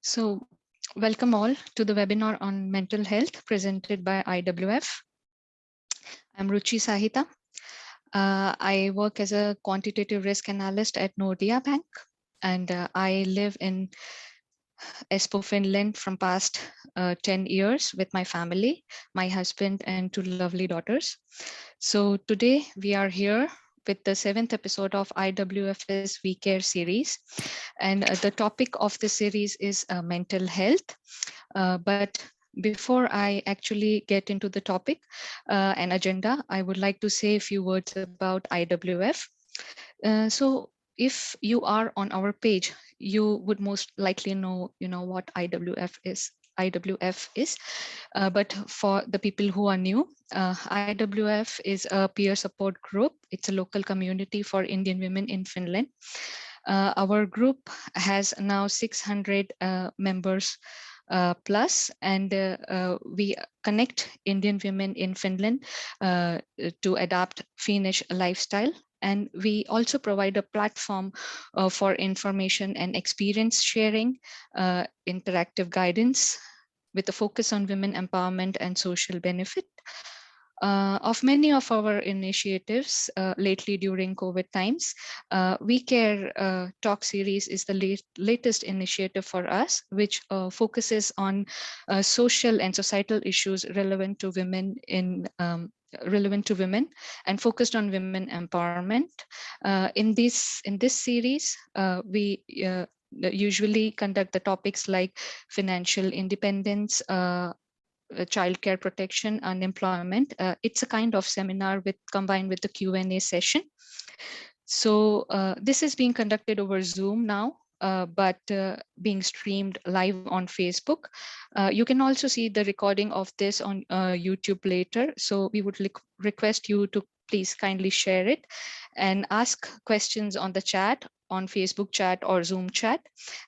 So, welcome all to the webinar on mental health presented by IWF. I'm Ruchi Sahita. I work as a quantitative risk analyst at Nordea Bank, and I live in Espoo, Finland from past 10 years with my family, my husband, and two lovely daughters. So today we are here with the 7th episode of IWF's We Care series. And the topic of the series is mental health. But before I actually get into the topic and agenda, I would like to say a few words about IWF. So if you are on our page, you would most likely know, what IWF is. But for the people who are new, IWF is a peer support group. It's a local community for Indian women in Finland. Our group has now 600 members plus, and we connect Indian women in Finland to adapt Finnish lifestyle. And we also provide a platform for information and experience sharing, interactive guidance with a focus on women empowerment and social benefit. Of many of our initiatives lately during COVID times, We Care talk series is the latest initiative for us, which focuses on social and societal issues relevant to women and focused on women empowerment. In this series, we usually conduct the topics like financial independence, childcare protection, unemployment. It's a kind of seminar combined with the Q&A session. So this is being conducted over Zoom now, but being streamed live on Facebook. You can also see the recording of this on YouTube later. So we would request you to please kindly share it and ask questions on the chat, on Facebook chat or Zoom chat.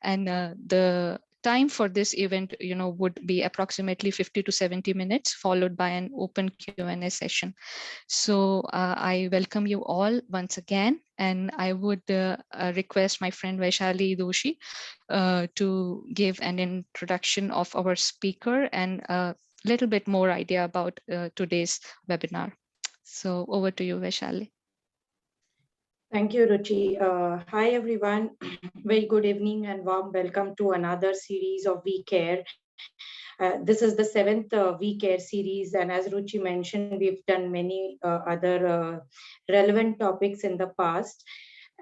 And the time for this event, would be approximately 50 to 70 minutes, followed by an open Q&A session. So I welcome you all once again, and I would request my friend Vaishali Doshi to give an introduction of our speaker and a little bit more idea about today's webinar. So over to you, Vaishali. Thank you, Ruchi. Hi, everyone. Very good evening and warm welcome to another series of We Care. This is the 7th We Care series. And as Ruchi mentioned, we've done many other relevant topics in the past.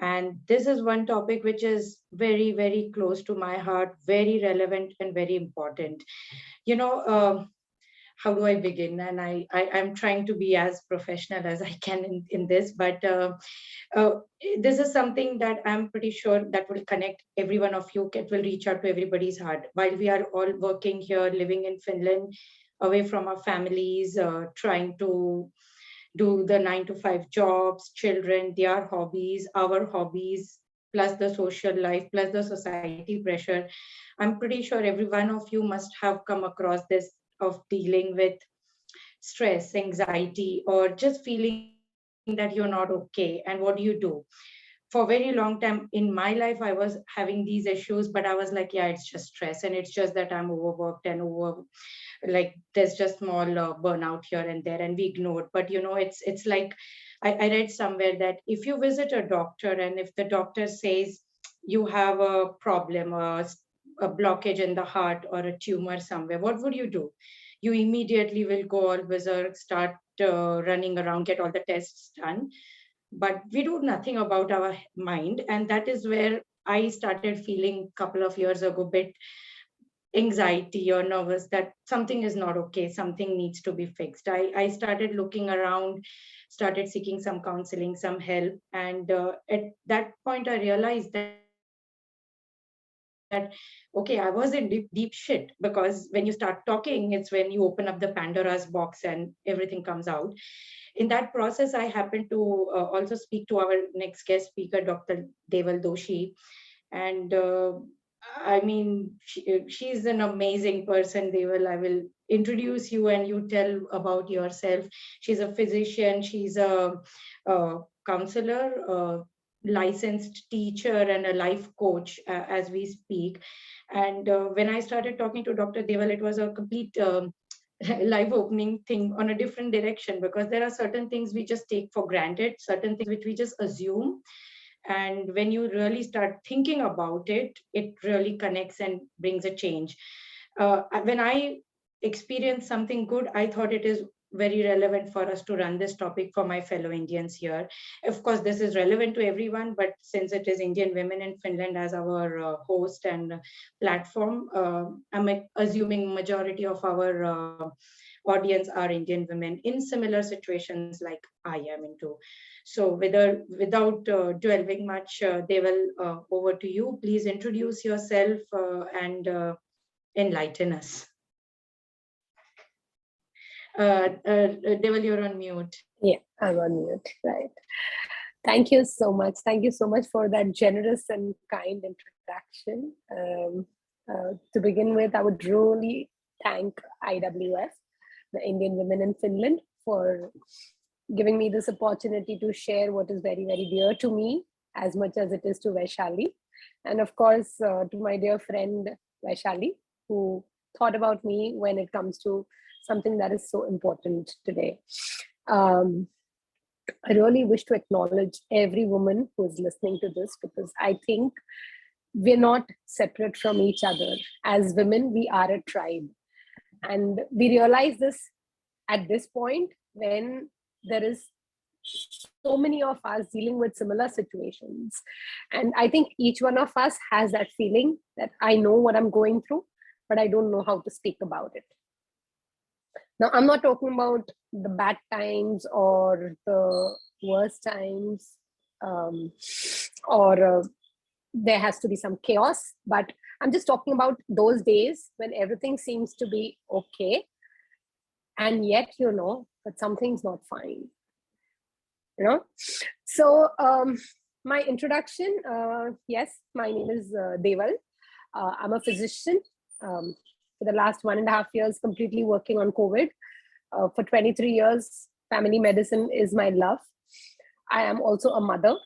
And this is one topic which is very, very close to my heart, very relevant and very important. You know, how do I begin? And I'm trying to be as professional as I can in this, but uh, this is something that I'm pretty sure that will connect every one of you. It will reach out to everybody's heart. While we are all working here, living in Finland, away from our families, trying to do the 9 to 5 jobs, children, their hobbies, our hobbies, plus the social life, plus the society pressure. I'm pretty sure every one of you must have come across this of dealing with stress, anxiety, or just feeling that you're not okay. And what do? For a very long time in my life, I was having these issues, but I was like, yeah, it's just stress. And it's just that I'm overworked and like there's just small burnout here and there, and we ignored. But it's like I read somewhere that if you visit a doctor and if the doctor says you have a problem, a blockage in the heart or a tumor somewhere, what would you do? You immediately will go all berserk, start running around, get all the tests done. But we do nothing about our mind, and that is where I started feeling a couple of years ago bit anxiety or nervous that something is not okay, something needs to be fixed. I started looking around, started seeking some counseling, some help, and at that point I realized that okay, I was in deep shit, because when you start talking, it's when you open up the Pandora's box and everything comes out. In that process, I happened to also speak to our next guest speaker, Dr. Deval Doshi. And I mean, she's an amazing person, Deval. I will introduce you and you tell about yourself. She's a physician, she's a counselor, licensed teacher and a life coach as we speak. And when I started talking to Dr. Deval, it was a complete life opening thing on a different direction, because there are certain things we just take for granted, certain things which we just assume. And when you really start thinking about it, it really connects and brings a change. When I experienced something good, I thought it is very relevant for us to run this topic for my fellow Indians here. Of course, this is relevant to everyone, but since it is Indian Women in Finland as our host and platform, I'm assuming majority of our audience are Indian women in similar situations like I am into. So without dwelling much, Deval, over to you. Please introduce yourself and enlighten us. Deval, you're on mute. Yeah, I'm on mute, right. Thank you so much. Thank you so much for that generous and kind introduction. To begin with, I would really thank IWF, the Indian Women in Finland, for giving me this opportunity to share what is very, very dear to me, as much as it is to Vaishali. And of course, to my dear friend Vaishali, who thought about me when it comes to something that is so important today. I really wish to acknowledge every woman who is listening to this, because I think we're not separate from each other. As women, we are a tribe. And we realize this at this point when there is so many of us dealing with similar situations. And I think each one of us has that feeling that I know what I'm going through, but I don't know how to speak about it. Now, I'm not talking about the bad times or the worst times, or there has to be some chaos, but I'm just talking about those days when everything seems to be okay, and yet you know that something's not fine. You know, so my introduction, yes, my name is Deval. I'm a physician. For the last 1.5 years, completely working on COVID. For 23 years, family medicine is my love. I am also a mother,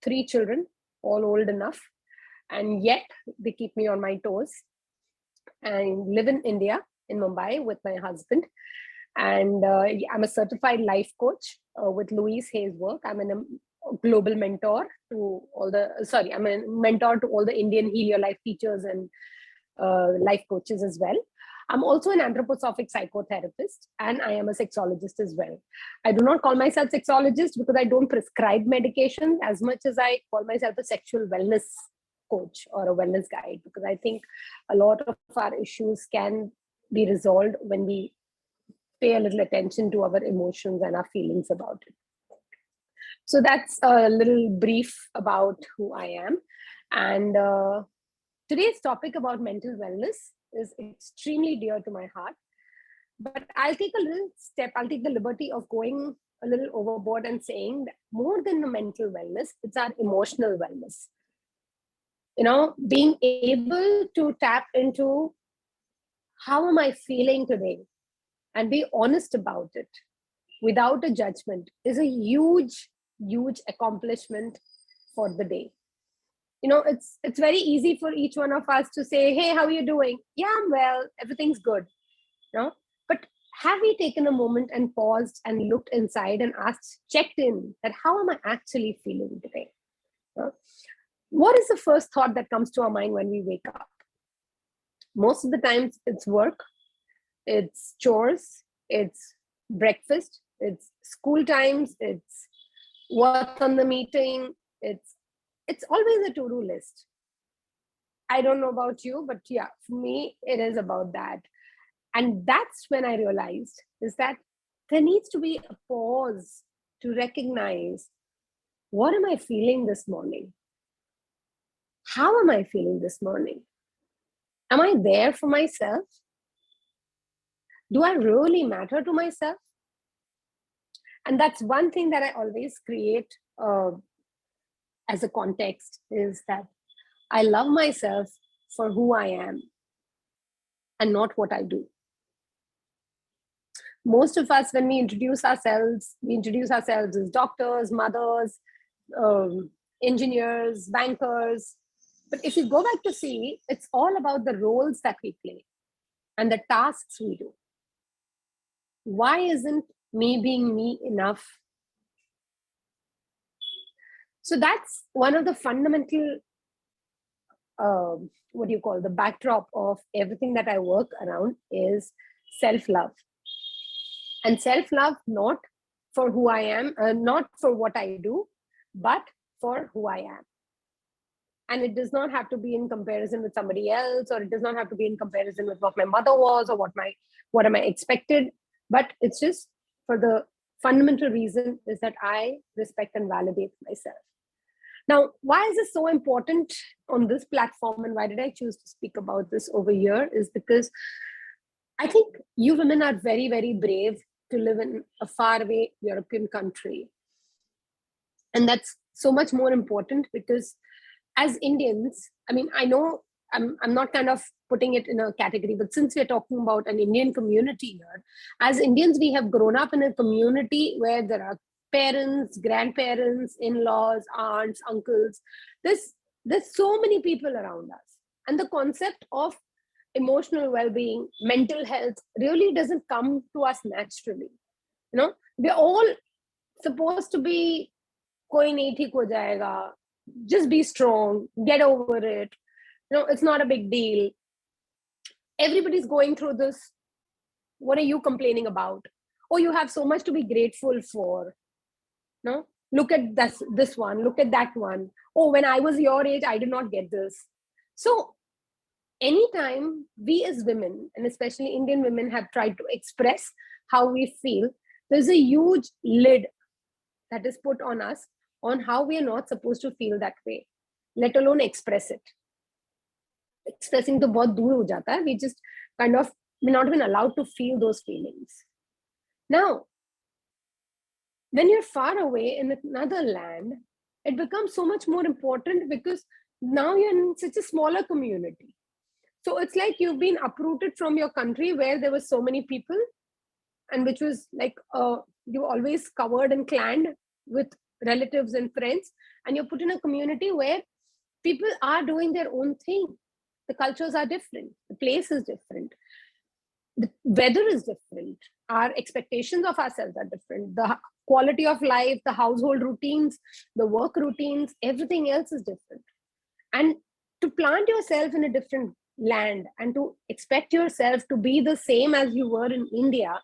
3 children, all old enough, and yet they keep me on my toes. I live in India, in Mumbai, with my husband. And I'm a certified life coach with Louise Hay's work. I'm a global mentor to all the, I'm a mentor to all the Indian Heal Your Life teachers and life coaches as well. I'm also an anthroposophic psychotherapist, and I am a sexologist as well. I do not call myself sexologist because I don't prescribe medication as much as I call myself a sexual wellness coach or a wellness guide, because I think a lot of our issues can be resolved when we pay a little attention to our emotions and our feelings about it. So that's a little brief about who I am. And today's topic about mental wellness is extremely dear to my heart. But I'll take a little step, I'll take the liberty of going a little overboard and saying that more than the mental wellness, it's our emotional wellness. You know, being able to tap into how am I feeling today and be honest about it without a judgment is a huge, huge accomplishment for the day. You know, it's very easy for each one of us to say, hey, how are you doing? Yeah, I'm well, everything's good. You know, but have we taken a moment and paused and looked inside and asked, checked in that how am I actually feeling today? You know, what is the first thought that comes to our mind when we wake up? Most of the times it's work, it's chores, it's breakfast, it's school times, it's what's on the meeting, it's always a to-do list. I don't know about you, but yeah, for me, it is about that. And that's when I realized is that there needs to be a pause to recognize, what am I feeling this morning? How am I feeling this morning? Am I there for myself? Do I really matter to myself? And that's one thing that I always create as a context, is that I love myself for who I am and not what I do. Most of us, when we introduce ourselves as doctors, mothers, engineers, bankers. But if you go back to see, it's all about the roles that we play and the tasks we do. Why isn't me being me enough? So that's one of the fundamental, the backdrop of everything that I work around is self-love. And self-love, not for who I am, not for what I do, but for who I am. And it does not have to be in comparison with somebody else, or it does not have to be in comparison with what my mother was or what am I expected. But it's just for the fundamental reason is that I respect and validate myself. Now, why is this so important on this platform, and why did I choose to speak about this over here is because I think you women are very, very brave to live in a faraway European country. And that's so much more important because as Indians, I mean, I know I'm not kind of putting it in a category, but since we're talking about an Indian community here, as Indians, we have grown up in a community where there are parents, grandparents, in-laws, aunts, uncles. There's so many people around us. And the concept of emotional well-being, mental health really doesn't come to us naturally. You know, we're all supposed to be koi nahi theek ho jayega, just be strong, get over it. You know, it's not a big deal. Everybody's going through this. What are you complaining about? Oh, you have so much to be grateful for. No, look at this one, look at that one. Oh, when I was your age, I did not get this. So anytime we as women, and especially Indian women, have tried to express how we feel, there's a huge lid that is put on us on how we are not supposed to feel that way, let alone express it. Expressing to bahut dur ho jata hai. We just kind of, we're not even allowed to feel those feelings. Now, when you're far away in another land, it becomes so much more important because now you're in such a smaller community. So it's like you've been uprooted from your country where there were so many people, and which was like you always covered and clanned with relatives and friends, and you're put in a community where people are doing their own thing. The cultures are different, the place is different, the weather is different, our expectations of ourselves are different, the quality of life, the household routines, the work routines, everything else is different. And to plant yourself in a different land and to expect yourself to be the same as you were in India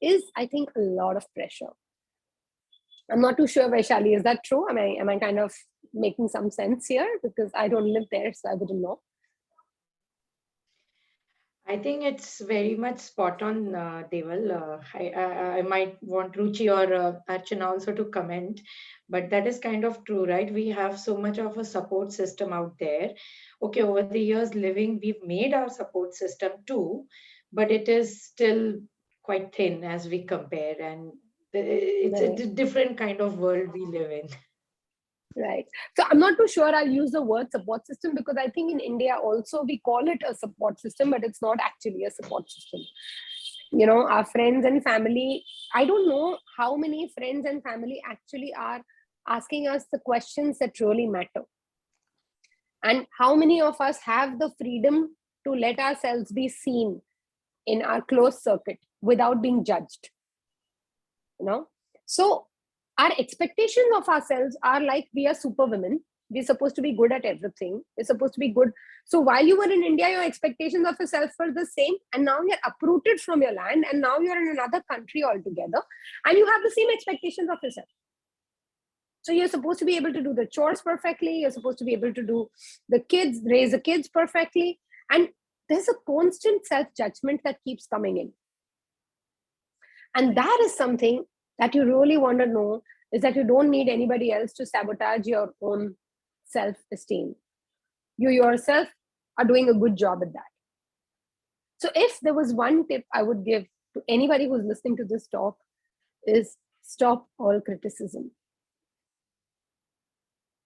is, I think, a lot of pressure. I'm not too sure, Vaishali, is that true? Am I kind of making some sense here? Because I don't live there, so I wouldn't know. I think it's very much spot on, Deval. I might want Ruchi or Archana also to comment, but that is kind of true, right? We have so much of a support system out there. Okay, over the years living, we've made our support system too, but it is still quite thin as we compare, and it's a different kind of world we live in. Right. So I'm not too sure I'll use the word support system, because I think in India also we call it a support system, but it's not actually a support system. You know, our friends and family, I don't know how many friends and family actually are asking us the questions that really matter. And how many of us have the freedom to let ourselves be seen in our closed circuit without being judged? You know, so our expectations of ourselves are like we are superwomen. We're supposed to be good at everything. We're supposed to be good. So while you were in India, your expectations of yourself were the same. And now you're uprooted from your land. And now you're in another country altogether. And you have the same expectations of yourself. So you're supposed to be able to do the chores perfectly. You're supposed to be able to do the kids, raise the kids perfectly. And there's a constant self-judgment that keeps coming in. And that is something that you really want to know, is that you don't need anybody else to sabotage your own self-esteem. You yourself are doing a good job at that. So if there was one tip I would give to anybody who's listening to this talk, is stop all criticism.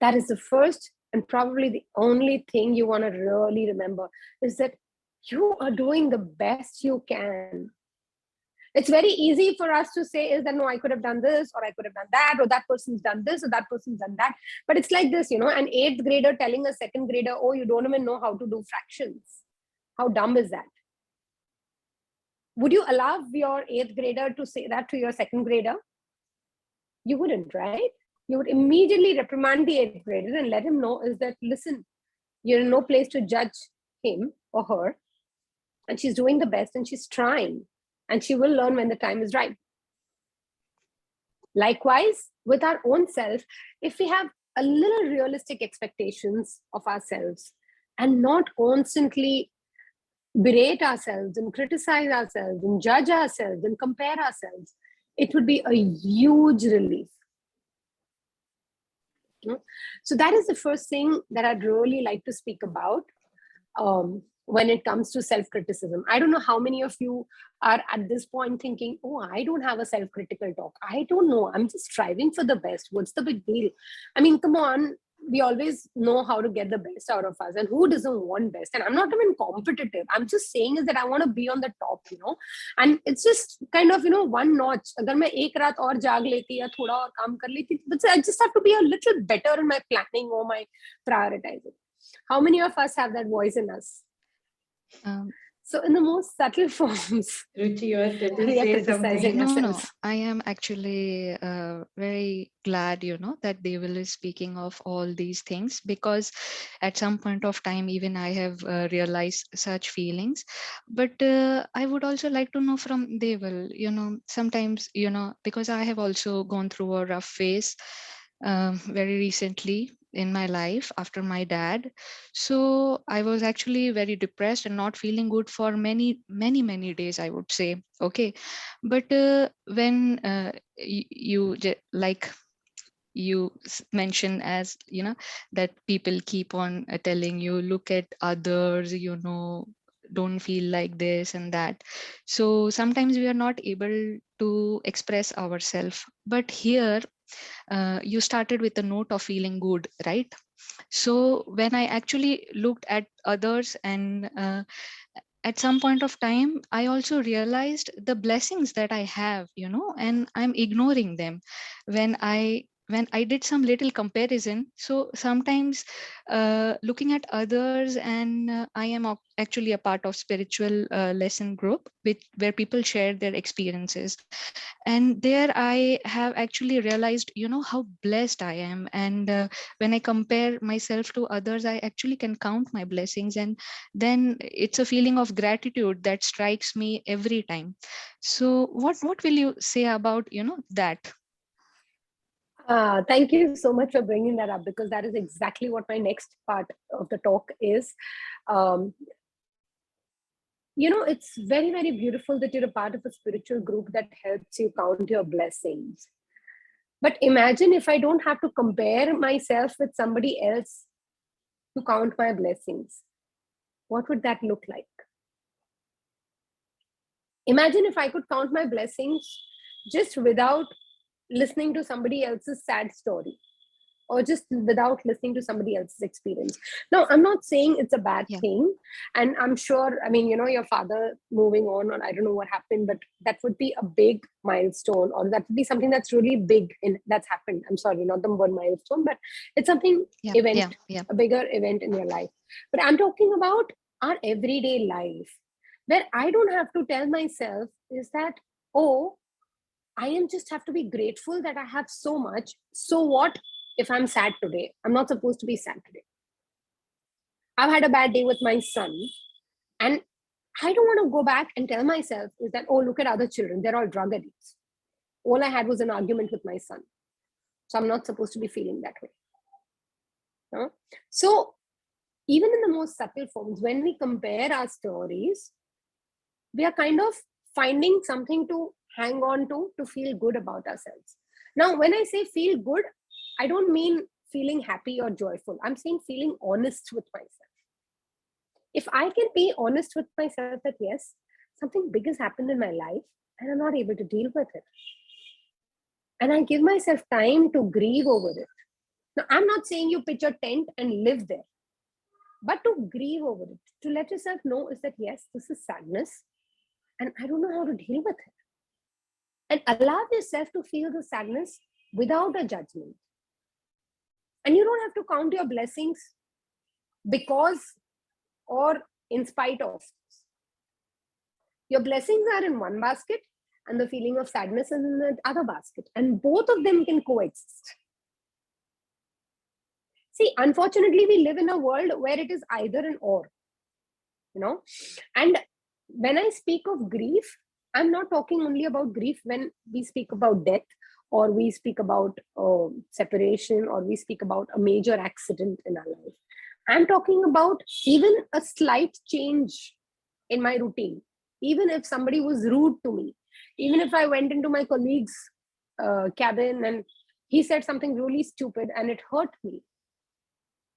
That is the first and probably the only thing you want to really remember, is that you are doing the best you can. It's very easy for us to say is that, no, I could have done this, or I could have done that, or that person's done this, or that person's done that. But it's like this, an 8th grader telling a 2nd grader, oh, you don't even know how to do fractions. How dumb is that? Would you allow your 8th grader to say that to your 2nd grader? You wouldn't, right? You would immediately reprimand the 8th grader and let him know is that, listen, you're in no place to judge him or her, and she's doing the best and she's trying, and she will learn when the time is right. Likewise, with our own self, if we have a little realistic expectations of ourselves and not constantly berate ourselves and criticize ourselves and judge ourselves and compare ourselves, it would be a huge relief. So that is the first thing that I'd really like to speak about when it comes to self-criticism. I don't know how many of you are at this point thinking, oh, I don't have a self-critical talk. I don't know. I'm just striving for the best. What's the big deal? I mean, come on. We always know how to get the best out of us, and who doesn't want best? And I'm not even competitive. I'm just saying is that I want to be on the top, and it's just kind of, one notch. Agar main ek raat aur jaag leti ya thoda aur kaam kar leti, but I just have to be a little better in my planning or my prioritizing. How many of us have that voice in us? So in the most subtle forms, Ruchi, you are still we are say criticizing something. No, ourselves. I am actually very glad, that Deval is speaking of all these things, because at some point of time, even I have realized such feelings. But I would also like to know from Deval, sometimes, because I have also gone through a rough phase very recently in my life after my dad. So I was actually very depressed and not feeling good for many, many, many days, I would say. Okay. But when you mention, as that people keep on telling you, look at others, don't feel like this and that. So sometimes we are not able to express ourselves. But here you started with a note of feeling good, right? So when I actually looked at others, and at some point of time, I also realized the blessings that I have, and I'm ignoring them. When I did some little comparison, so sometimes looking at others, and I am actually a part of spiritual lesson group, where people share their experiences. And there I have actually realized, how blessed I am. And when I compare myself to others, I actually can count my blessings, and then it's a feeling of gratitude that strikes me every time. So what will you say about that? Thank you so much for bringing that up, because that is exactly what my next part of the talk is. It's very, very beautiful that you're a part of a spiritual group that helps you count your blessings. But imagine if I don't have to compare myself with somebody else to count my blessings. What would that look like? Imagine if I could count my blessings just without listening to somebody else's sad story, or just without listening to somebody else's experience. Now, I'm not saying it's a bad thing. And I'm sure, your father moving on, or I don't know what happened, but that would be a big milestone, or that would be something that's really big that's happened. I'm sorry, not the word milestone, but it's something a bigger event in your life. But I'm talking about our everyday life, where I don't have to tell myself is that, oh, I am just have to be grateful that I have so much. So what if I'm sad today? I'm not supposed to be sad today. I've had a bad day with my son, and I don't want to go back and tell myself is that, oh, look at other children. They're all drug addicts. All I had was an argument with my son. So I'm not supposed to be feeling that way. No? So even in the most subtle forms, when we compare our stories, we are kind of finding something to hang on to feel good about ourselves. Now, when I say feel good, I don't mean feeling happy or joyful. I'm saying feeling honest with myself. If I can be honest with myself that, yes, something big has happened in my life and I'm not able to deal with it, and I give myself time to grieve over it. Now, I'm not saying you pitch a tent and live there, but to grieve over it, to let yourself know is that, yes, this is sadness and I don't know how to deal with it. and allow yourself to feel the sadness without a judgment. And you don't have to count your blessings because or in spite of. Your blessings are in one basket and the feeling of sadness is in the other basket, and both of them can coexist. See, unfortunately, we live in a world where it is either an or, and when I speak of grief, I'm not talking only about grief when we speak about death, or we speak about separation, or we speak about a major accident in our life. I'm talking about even a slight change in my routine. Even if somebody was rude to me, even if I went into my colleague's cabin and he said something really stupid and it hurt me,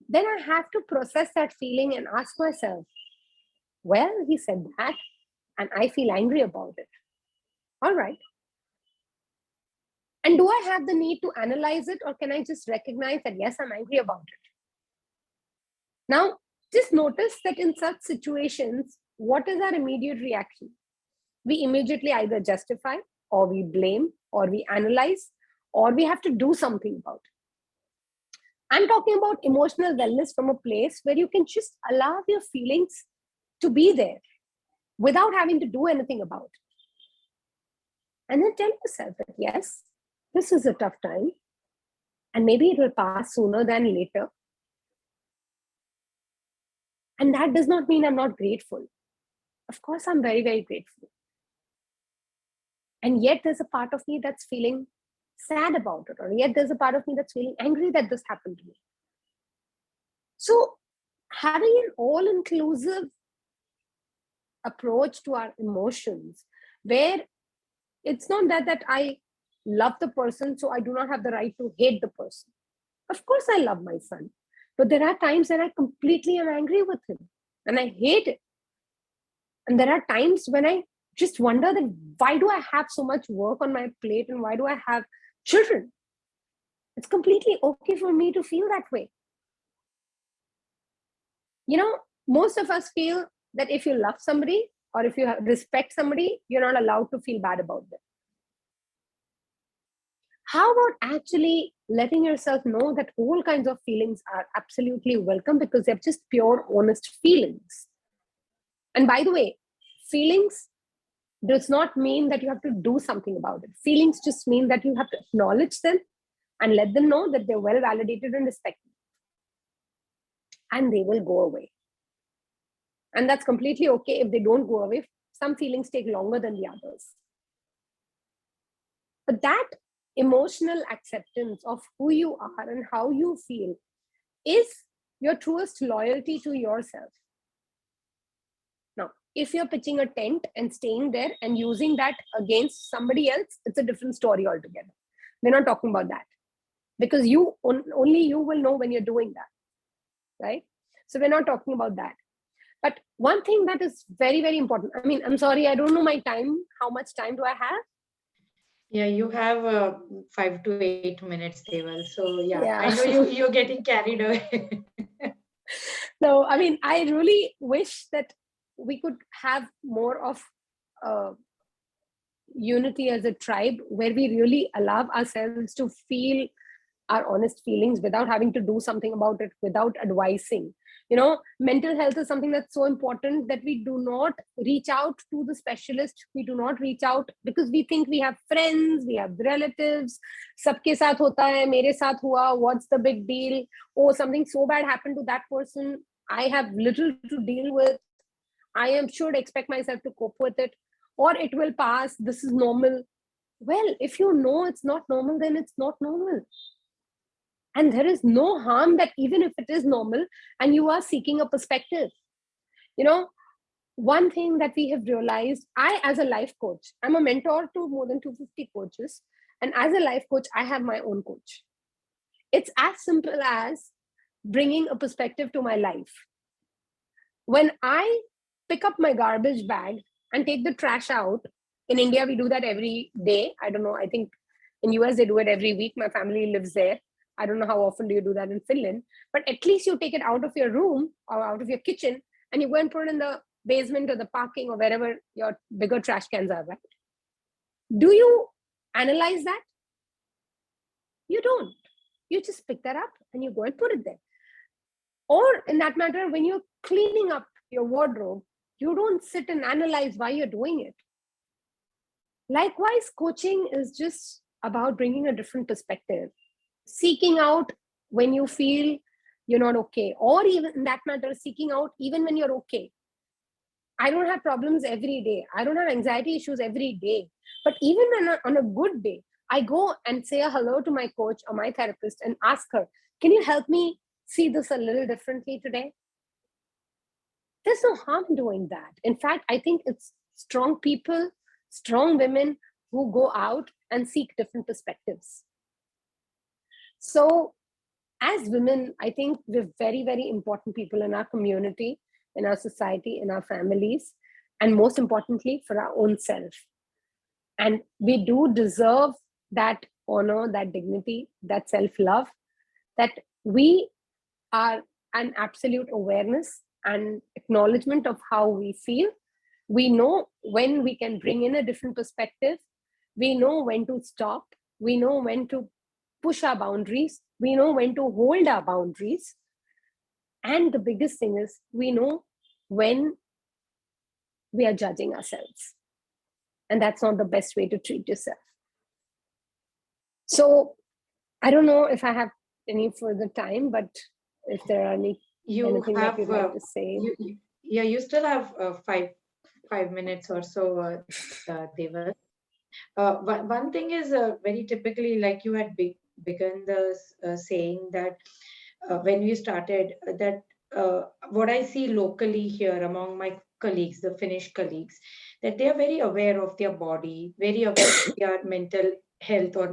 then I have to process that feeling and ask myself, well, he said that and I feel angry about it. All right. And do I have the need to analyze it, or can I just recognize that, yes, I'm angry about it? Now, just notice that in such situations, what is our immediate reaction? We immediately either justify, or we blame, or we analyze, or we have to do something about it. I'm talking about emotional wellness from a place where you can just allow your feelings to be there without having to do anything about it. And then tell yourself that, yes, this is a tough time, and maybe it will pass sooner than later. And that does not mean I'm not grateful. Of course, I'm very, very grateful. And yet there's a part of me that's feeling sad about it, or yet there's a part of me that's feeling angry that this happened to me. So having an all-inclusive approach to our emotions, where it's not that I love the person, so I do not have the right to hate the person. Of course, I love my son, but there are times that I completely am angry with him and I hate it. And there are times when I just wonder that why do I have so much work on my plate and why do I have children? It's completely okay for me to feel that way. Most of us feel that if you love somebody or if you respect somebody, you're not allowed to feel bad about them. How about actually letting yourself know that all kinds of feelings are absolutely welcome, because they're just pure, honest feelings. And by the way, feelings does not mean that you have to do something about it. Feelings just mean that you have to acknowledge them and let them know that they're well validated and respected. And they will go away. And that's completely okay if they don't go away. Some feelings take longer than the others. But that emotional acceptance of who you are and how you feel is your truest loyalty to yourself. Now, if you're pitching a tent and staying there and using that against somebody else, it's a different story altogether. We're not talking about that, because only you will know when you're doing that, right? So we're not talking about that. But one thing that is very, very important. I mean, I'm sorry, I don't know my time. How much time do I have? Yeah, you have 5 to 8 minutes, Deval. So yeah, I know Yeah. you're getting carried away. No, I mean, I really wish that we could have more of unity as a tribe, where we really allow ourselves to feel our honest feelings without having to do something about it, without advising. Mental health is something that's so important that we do not reach out to the specialist. We do not reach out because we think we have friends, we have relatives. Sabke saath hota hai, mere saath hua, what's the big deal? Oh, something so bad happened to that person. I have little to deal with. I should expect myself to cope with it, or it will pass. This is normal. Well, if you know it's not normal, then it's not normal. And there is no harm that even if it is normal and you are seeking a perspective. One thing that we have realized, I, as a life coach, I'm a mentor to more than 250 coaches. And as a life coach, I have my own coach. It's as simple as bringing a perspective to my life. When I pick up my garbage bag and take the trash out, in India, we do that every day. I don't know. I think in US, they do it every week. My family lives there. I don't know how often do you do that in Finland, but at least you take it out of your room or out of your kitchen and you go and put it in the basement or the parking or wherever your bigger trash cans are, right? Do you analyze that? You don't. You just pick that up and you go and put it there. Or in that matter, when you're cleaning up your wardrobe, you don't sit and analyze why you're doing it. Likewise, coaching is just about bringing a different perspective, seeking out when you feel you're not okay, or even in that matter, seeking out even when you're okay. I don't have problems every day. I don't have anxiety issues every day. But even when on a good day, I go and say a hello to my coach or my therapist and ask her, can you help me see this a little differently today? There's no harm in doing that. In fact, I think it's strong people, strong women who go out and seek different perspectives. So as women, I think we're very, very important people in our community, in our society, in our families, and most importantly, for our own self. And we do deserve that honor, that dignity, that self-love, that we are an absolute awareness and acknowledgement of how we feel. We know when we can bring in a different perspective. We know when to stop. We know when to push our boundaries. We know when to hold our boundaries. And the biggest thing is we know when we are judging ourselves. And that's not the best way to treat yourself. So I don't know if I have any further time, but if there are anything that you'd like to say. You still have 5 minutes or so, Deval. One thing is very typically, like you had begun the saying that when we started, that what I see locally here among my colleagues, the Finnish colleagues, that they are very aware of their body, very aware of their mental health or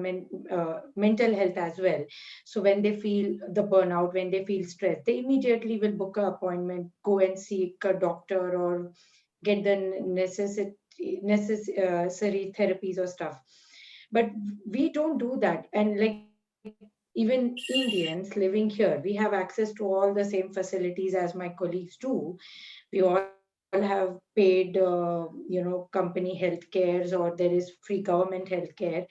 mental health as well. So when they feel the burnout, when they feel stressed, they immediately will book an appointment, go and seek a doctor or get the necessary therapies or stuff. But we don't do that. And like even Indians living here, we have access to all the same facilities as my colleagues do. We all have paid, company health cares, or there is free government health care,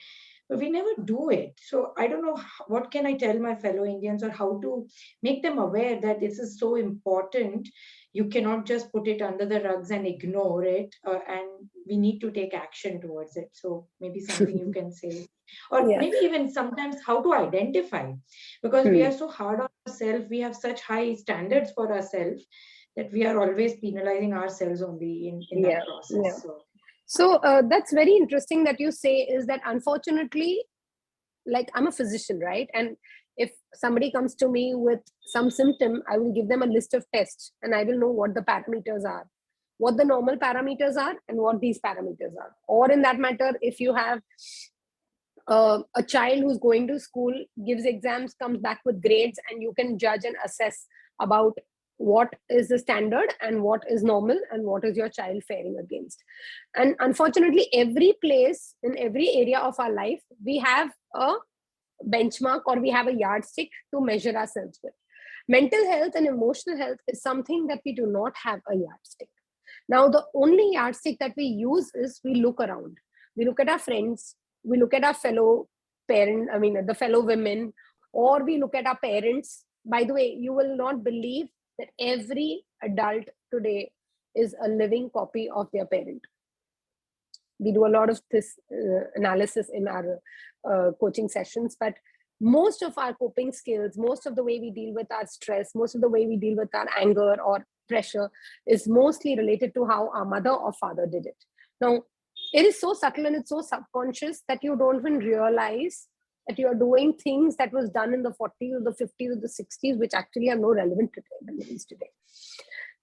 but we never do it. So I don't know what can I tell my fellow Indians, or how to make them aware that this is so important. You cannot just put it under the rugs and ignore it, and we need to take action towards it. So maybe something you can say, or maybe even sometimes how to identify, because we are so hard on ourselves. We have such high standards for ourselves that we are always penalizing ourselves only in that process. So that's very interesting that you say, is that unfortunately, like I'm a physician, right? And if somebody comes to me with some symptom, I will give them a list of tests and I will know what the parameters are, what the normal parameters are and what these parameters are. Or in that matter, if you have a child who's going to school, gives exams, comes back with grades, and you can judge and assess about what is the standard and what is normal and what is your child faring against. And unfortunately, every place in every area of our life, we have a benchmark or we have a yardstick to measure ourselves with. Mental health and emotional health is something that we do not have a yardstick. Now, the only yardstick that we use is we look around. We look at our friends, we look at our fellow the fellow women, or we look at our parents. By the way, you will not believe that every adult today is a living copy of their parent. We do a lot of this analysis in our coaching sessions, but most of our coping skills, most of the way we deal with our stress, most of the way we deal with our anger or pressure is mostly related to how our mother or father did it. Now, it is so subtle and it's so subconscious that you don't even realize that you're doing things that was done in the 40s or the 50s or the 60s, which actually have no relevance today.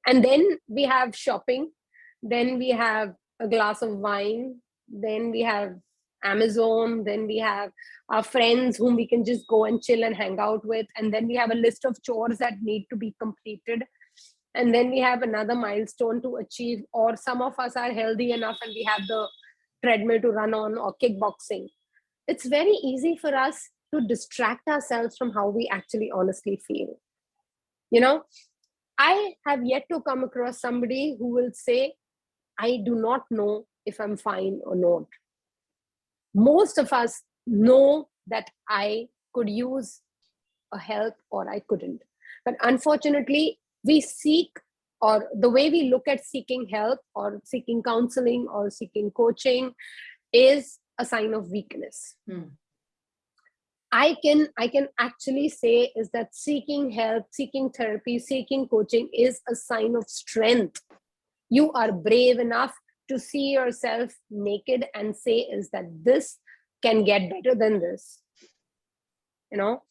And then we have shopping, then we have a glass of wine, then we have Amazon, then we have our friends whom we can just go and chill and hang out with, and then we have a list of chores that need to be completed, and then we have another milestone to achieve, or some of us are healthy enough and we have the treadmill to run on, or kickboxing. It's very easy for us to distract ourselves from how we actually honestly feel. I have yet to come across somebody who will say, I do not know if I'm fine or not. most of us know that I could use a help or I couldn't. But unfortunately, we seek, or the way we look at seeking help or seeking counseling or seeking coaching is a sign of weakness. I can actually say is that seeking help, seeking therapy, seeking coaching is a sign of strength. You are brave enough to see yourself naked and say is that this can get better than this, you know.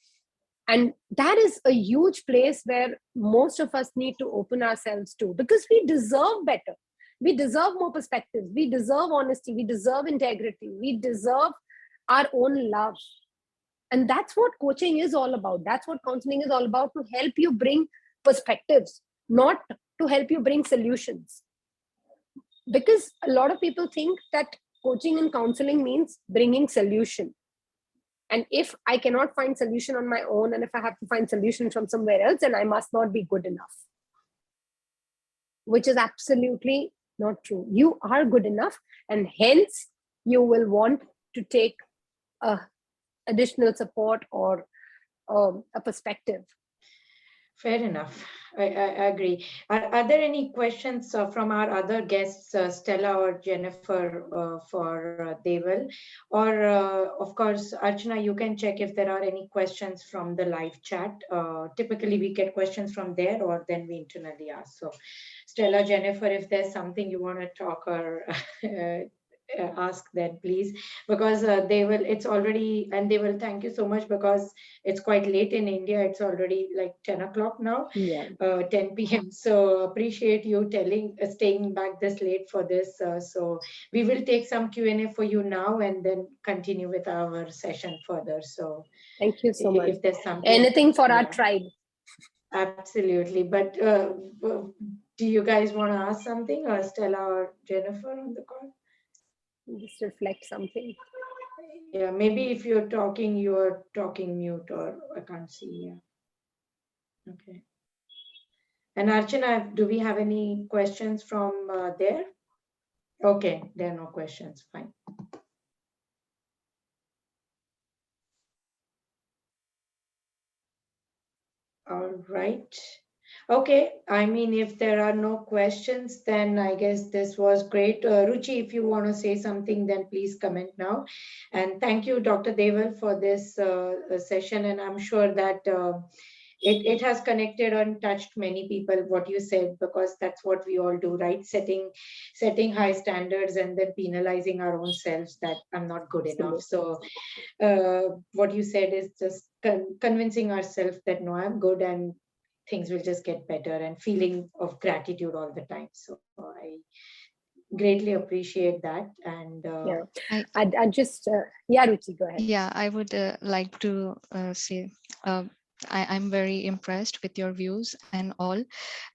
And that is a huge place where most of us need to open ourselves to, because we deserve better. We deserve more perspectives. We deserve honesty. We deserve integrity. We deserve our own love. And that's what coaching is all about. That's what counseling is all about, to help you bring perspectives, not to help you bring solutions. Because a lot of people think that coaching and counseling means bringing solution. And if I cannot find solution on my own, and if I have to find solution from somewhere else, then I must not be good enough. Which is absolutely not true. You are good enough, and hence you will want to take additional support or a perspective. Fair enough. I agree. Are there any questions from our other guests, Stella or Jennifer, for Deval? Or, of course, Archana, you can check if there are any questions from the live chat. Typically, we get questions from there, or then we internally ask. So, Stella, Jennifer, if there's something you want to talk or ask, then please, because it's already, and they will thank you so much, because it's quite late in India. It's already like 10 o'clock now, 10 p.m. So appreciate you staying back this late for this. So we will take some Q&A for you now and then continue with our session further. So thank you so much. If there's something, anything for our tribe. Absolutely. But do you guys want to ask something, or Stella or Jennifer on the call? Just reflect something. Yeah, maybe if you're talking mute, or I can't see. Yeah. Okay. And Archana, do we have any questions from there? Okay, there are no questions. Fine. All right. Okay, I mean, if there are no questions, then I guess this was great. Ruchi, if you want to say something, then please comment now. And thank you, Dr. Deval, for this session. And I'm sure that it has connected and touched many people, what you said, because that's what we all do, right? Setting high standards and then penalizing our own selves that I'm not good enough. So what you said is just convincing ourselves that no, I'm good, and things will just get better, and feeling of gratitude all the time. So I greatly appreciate that. And I just Ruchi, go ahead. Yeah, I would like to say I'm very impressed with your views and all,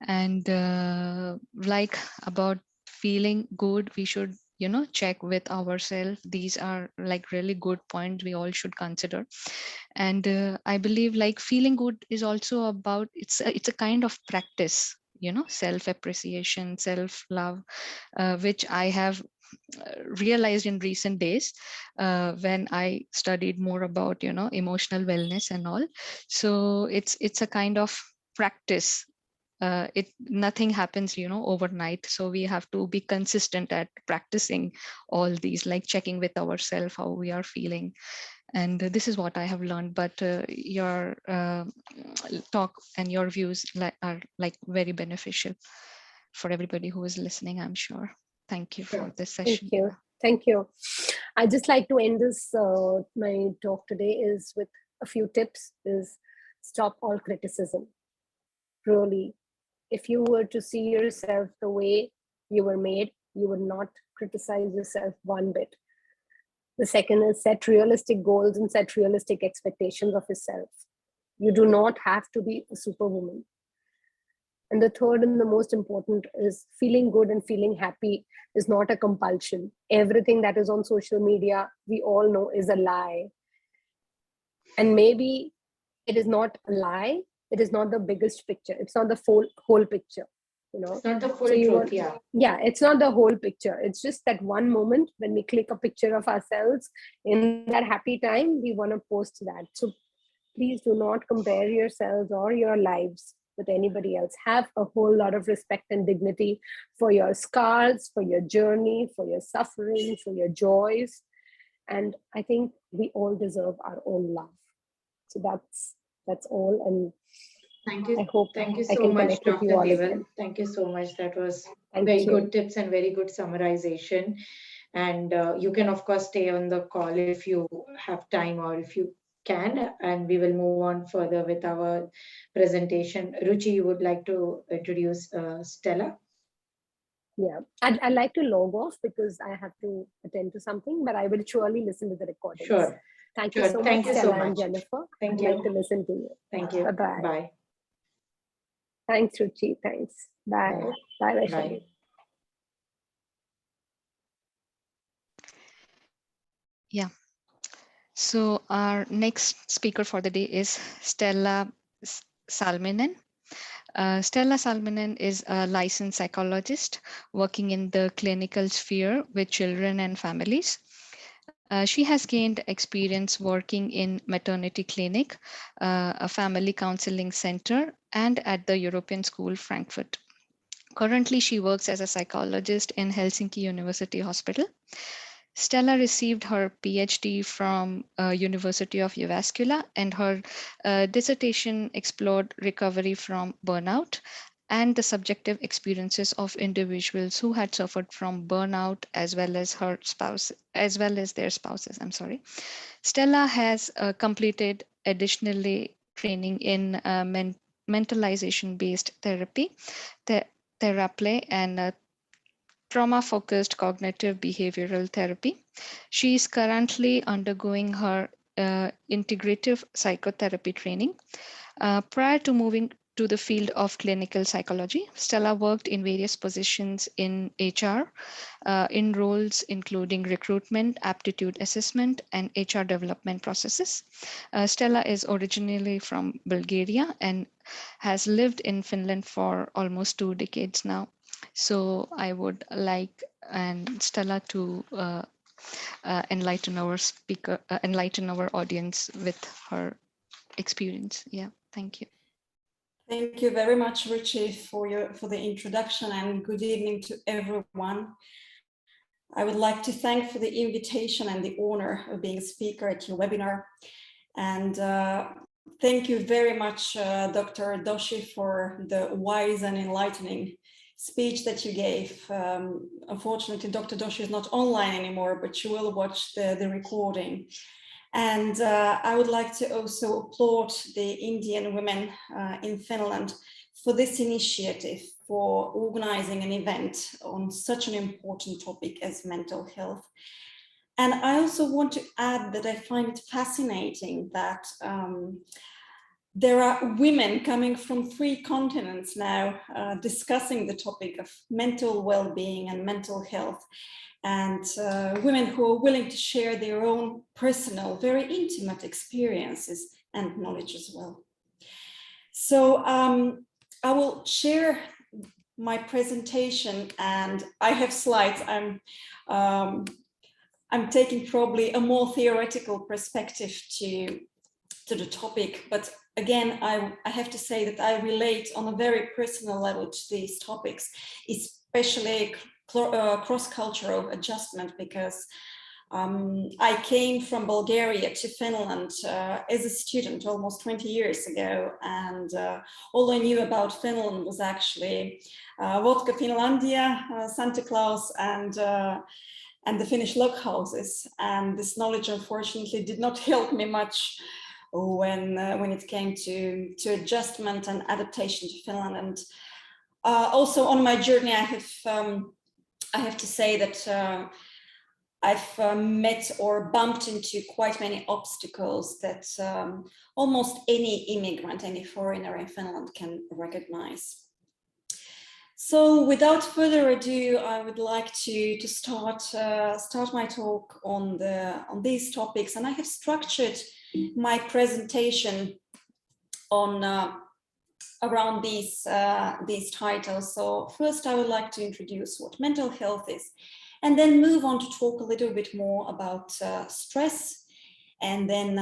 and like about feeling good, we should check with ourselves. These are like really good points we all should consider. And I believe like feeling good is also about, it's a kind of practice, self-appreciation, self-love, which I have realized in recent days when I studied more about emotional wellness and all. So it's a kind of practice. Nothing happens overnight, so we have to be consistent at practicing all these, like checking with ourselves how we are feeling. And this is what I have learned. But your talk and your views are like very beneficial for everybody who is listening, I'm sure. Thank you for this session. Thank you. I just like to end this my talk today is with a few tips. Is stop all criticism. Really, if you were to see yourself the way you were made, you would not criticize yourself one bit. The second is set realistic goals and set realistic expectations of yourself. You do not have to be a superwoman. And the third and the most important is feeling good and feeling happy is not a compulsion. Everything that is on social media, we all know, is a lie. And maybe it is not a lie. It is not the biggest picture. It's not the whole picture. you know. It's not the full So you truth, want, yeah. yeah, it's not the whole picture. It's just that one moment when we click a picture of ourselves in that happy time, we want to post that. So please do not compare yourselves or your lives with anybody else. Have a whole lot of respect and dignity for your scars, for your journey, for your suffering, for your joys. And I think we all deserve our own love. So that's all. And Thank you. I hope Thank you I so can much, connect with you Dr. all Deval. again. Thank you so much. That was Thank very you. good tips and very good summarization. And you can, of course, stay on the call if you have time or if you can, and we will move on further with our presentation. Ruchi, you would like to introduce Stella? Yeah, I'd like to log off because I have to attend to something, but I will surely listen to the recordings. Sure. Thank you Sure. so Thank much, you so Stella and much. Jennifer. Thank I'd you. like to listen to you. Thank you. Bye-bye. Bye. Thanks, Ruchi. Thanks. Bye. Bye, Vaishali. Bye. Yeah. So our next speaker for the day is Stella Salminen. Stella Salminen is a licensed psychologist working in the clinical sphere with children and families. She has gained experience working in maternity clinic, a family counseling center, and at the European School Frankfurt. Currently, she works as a psychologist in Helsinki University Hospital. Stella received her PhD from University of Jyväskylä, and her dissertation explored recovery from burnout and the subjective experiences of individuals who had suffered from burnout as well as her spouse, as well as their spouses. I'm sorry. Stella has completed additionally training in mentalization-based therapy, Theraplay, and trauma-focused cognitive behavioral therapy. She is currently undergoing her integrative psychotherapy training. Prior to moving to the field of clinical psychology, Stella worked in various positions in HR, in roles including recruitment, aptitude assessment, and HR development processes. Stella is originally from Bulgaria and has lived in Finland for almost 2 decades now. So I would like Stella to enlighten our audience with her experience. Yeah, thank you. Thank you very much, Ruchi, for the introduction, and good evening to everyone. I would like to thank for the invitation and the honor of being a speaker at your webinar. And thank you very much, Dr. Doshi, for the wise and enlightening speech that you gave. Unfortunately, Dr. Doshi is not online anymore, but she will watch the recording. And I would like to also applaud the Indian women in Finland for this initiative, for organizing an event on such an important topic as mental health. And I also want to add that I find it fascinating that there are women coming from 3 continents now discussing the topic of mental well-being and mental health, and women who are willing to share their own personal, very intimate experiences and knowledge as well. So I will share my presentation, and I have slides. I'm taking probably a more theoretical perspective to the topic, but again, I have to say that I relate on a very personal level to these topics, especially cross-cultural adjustment, because I came from Bulgaria to Finland as a student almost 20 years ago, and all I knew about Finland was actually Vodka Finlandia, Santa Claus, and the Finnish log houses. And this knowledge, unfortunately, did not help me much when it came to adjustment and adaptation to Finland. And also on my journey, I have to say that I've met or bumped into quite many obstacles that almost any immigrant, any foreigner in Finland can recognize. So without further ado, I would like to start my talk on these topics, and I have structured my presentation on around these titles. So first I would like to introduce what mental health is, and then move on to talk a little bit more about stress, and then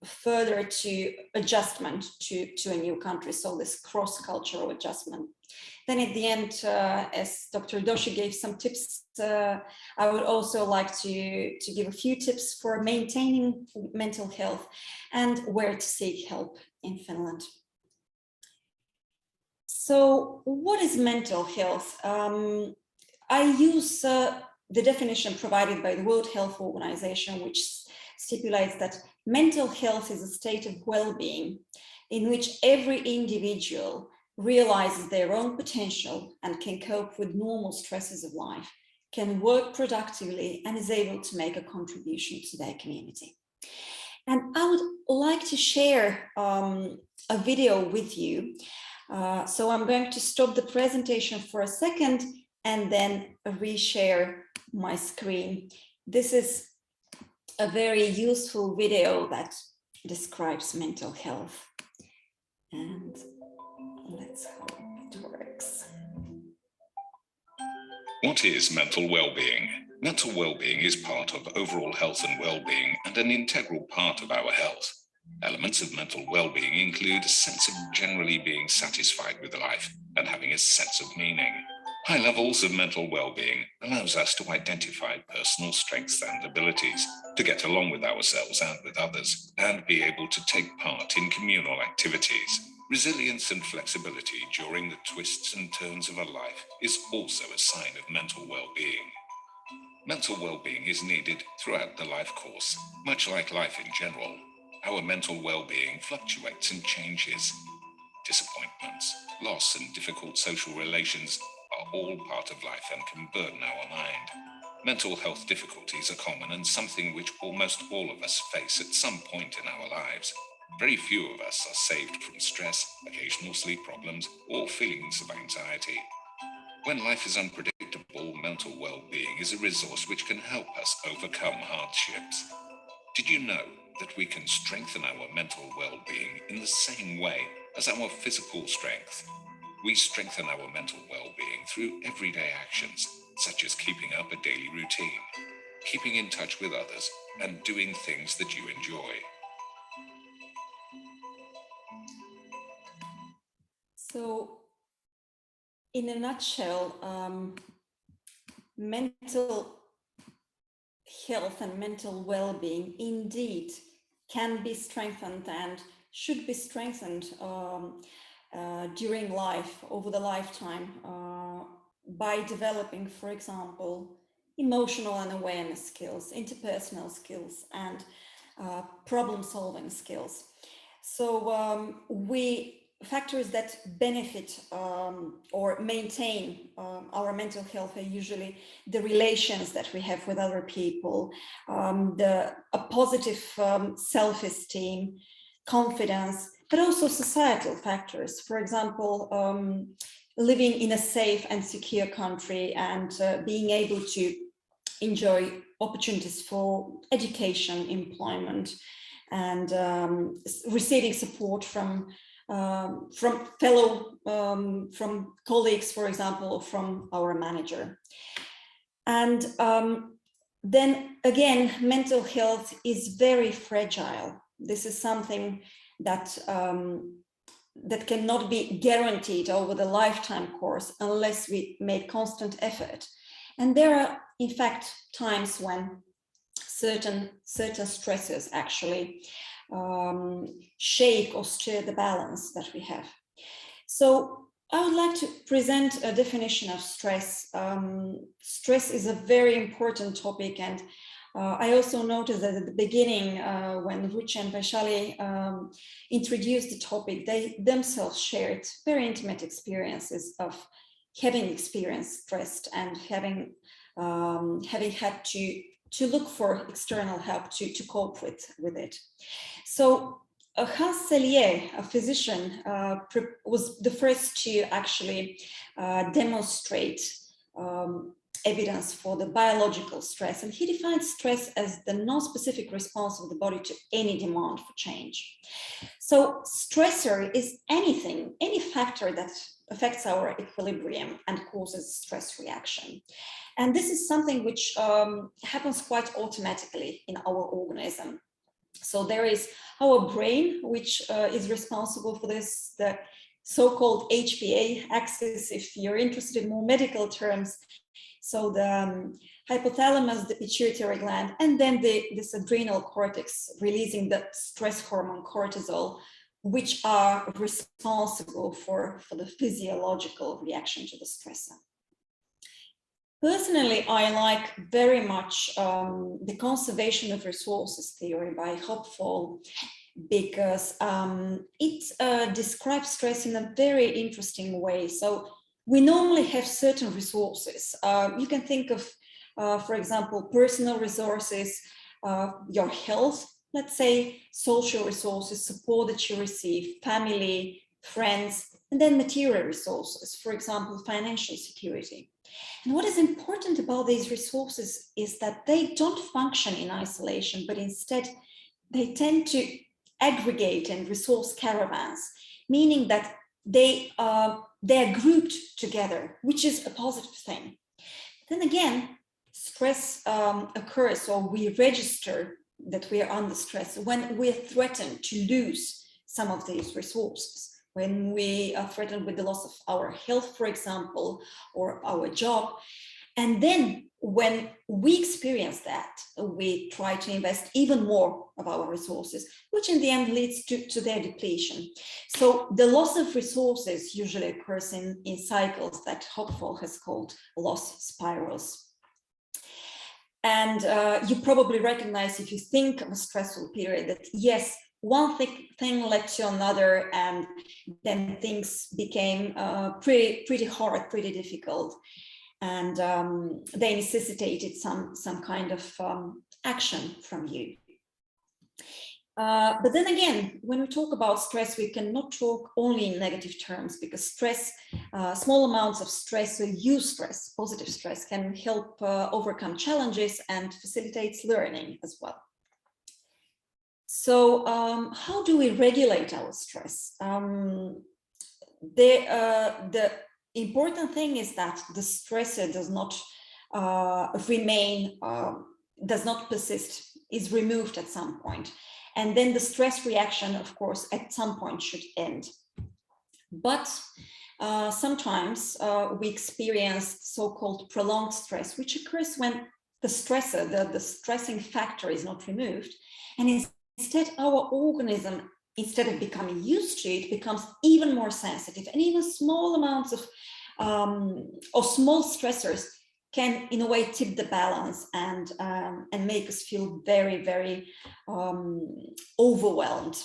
further to adjustment to a new country, so this cross-cultural adjustment. Then at the end, as Dr. Doshi gave some tips, I would also like to give a few tips for maintaining mental health and where to seek help in Finland. So what is mental health? I use the definition provided by the World Health Organization, which stipulates that mental health is a state of well-being in which every individual realizes their own potential and can cope with normal stresses of life, can work productively, and is able to make a contribution to their community. And I would like to share a video with you. So I'm going to stop the presentation for a second and then reshare my screen. This is a very useful video that describes mental health. And let's hope it works. What is mental well-being? Mental well-being is part of overall health and well-being and an integral part of our health. Elements of mental well-being include a sense of generally being satisfied with life and having a sense of meaning. High levels of mental well-being allows us to identify personal strengths and abilities, to get along with ourselves and with others, and be able to take part in communal activities. Resilience and flexibility during the twists and turns of a life is also a sign of mental well-being. Mental well-being is needed throughout the life course. Much like life in general, our mental well-being fluctuates and changes. Disappointments, loss, and difficult social relations are all part of life and can burden our mind. Mental health difficulties are common and something which almost all of us face at some point in our lives. Very few of us are saved from stress, occasional sleep problems, or feelings of anxiety. When life is unpredictable, mental well-being is a resource which can help us overcome hardships. Did you know that we can strengthen our mental well-being in the same way as our physical strength? We strengthen our mental well-being through everyday actions, such as keeping up a daily routine, keeping in touch with others, and doing things that you enjoy. So, in a nutshell, mental health and mental well-being indeed can be strengthened and should be strengthened during life, over the lifetime, by developing, for example, emotional and awareness skills, interpersonal skills, and problem-solving skills. So factors that benefit or maintain our mental health are usually the relations that we have with other people, a positive self-esteem, confidence, but also societal factors. For example, living in a safe and secure country and being able to enjoy opportunities for education, employment, and receiving support from colleagues, for example, or from our manager. And then again, mental health is very fragile. This is something that that cannot be guaranteed over the lifetime course unless we make constant effort. And there are, in fact, times when certain stresses actually shake or stir the balance that we have. So I would like to present a definition of stress. Stress is a very important topic, and I also noticed that at the beginning, when Ruchi and Vaishali introduced the topic, they themselves shared very intimate experiences of having experienced stress and having had to look for external help to cope with it. So Hans Selye, a physician, was the first to actually demonstrate evidence for the biological stress, and he defines stress as the non-specific response of the body to any demand for change. So stressor is anything, any factor that affects our equilibrium and causes stress reaction. And this is something which happens quite automatically in our organism. So there is our brain, which is responsible for this, the so-called HPA axis, if you're interested in more medical terms. So the hypothalamus, the pituitary gland, and then this adrenal cortex releasing the stress hormone cortisol, which are responsible for the physiological reaction to the stressor. Personally, I like very much the conservation of resources theory by Hopfall, because it describes stress in a very interesting way. So we normally have certain resources. You can think of, for example, personal resources, your health, let's say, social resources, support that you receive, family, friends, and then material resources, for example, financial security. And what is important about these resources is that they don't function in isolation, but instead they tend to aggregate and resource caravans, meaning that they're grouped together, which is a positive thing. Then again, stress occurs, or we register that we are under stress when we're threatened to lose some of these resources, when we are threatened with the loss of our health, for example, or our job. And then when we experience that, we try to invest even more of our resources, which in the end leads to their depletion. So the loss of resources usually occurs in cycles that Hopfall has called loss spirals. And you probably recognize, if you think of a stressful period, that yes, one thing led to another, and then things became pretty hard, pretty difficult. And they necessitated some kind of action from you. But then again, when we talk about stress, we cannot talk only in negative terms, because stress, small amounts of stress or eustress, positive stress, can help overcome challenges and facilitates learning as well. So how do we regulate our stress? The important thing is that the stressor does not does not persist, is removed at some point. And then the stress reaction, of course, at some point should end. But sometimes we experience so-called prolonged stress, which occurs when the stressor, the stressing factor, is not removed. And instead, our organism, instead of becoming used to it, becomes even more sensitive, and even small amounts of or small stressors can, in a way, tip the balance and make us feel very, very overwhelmed.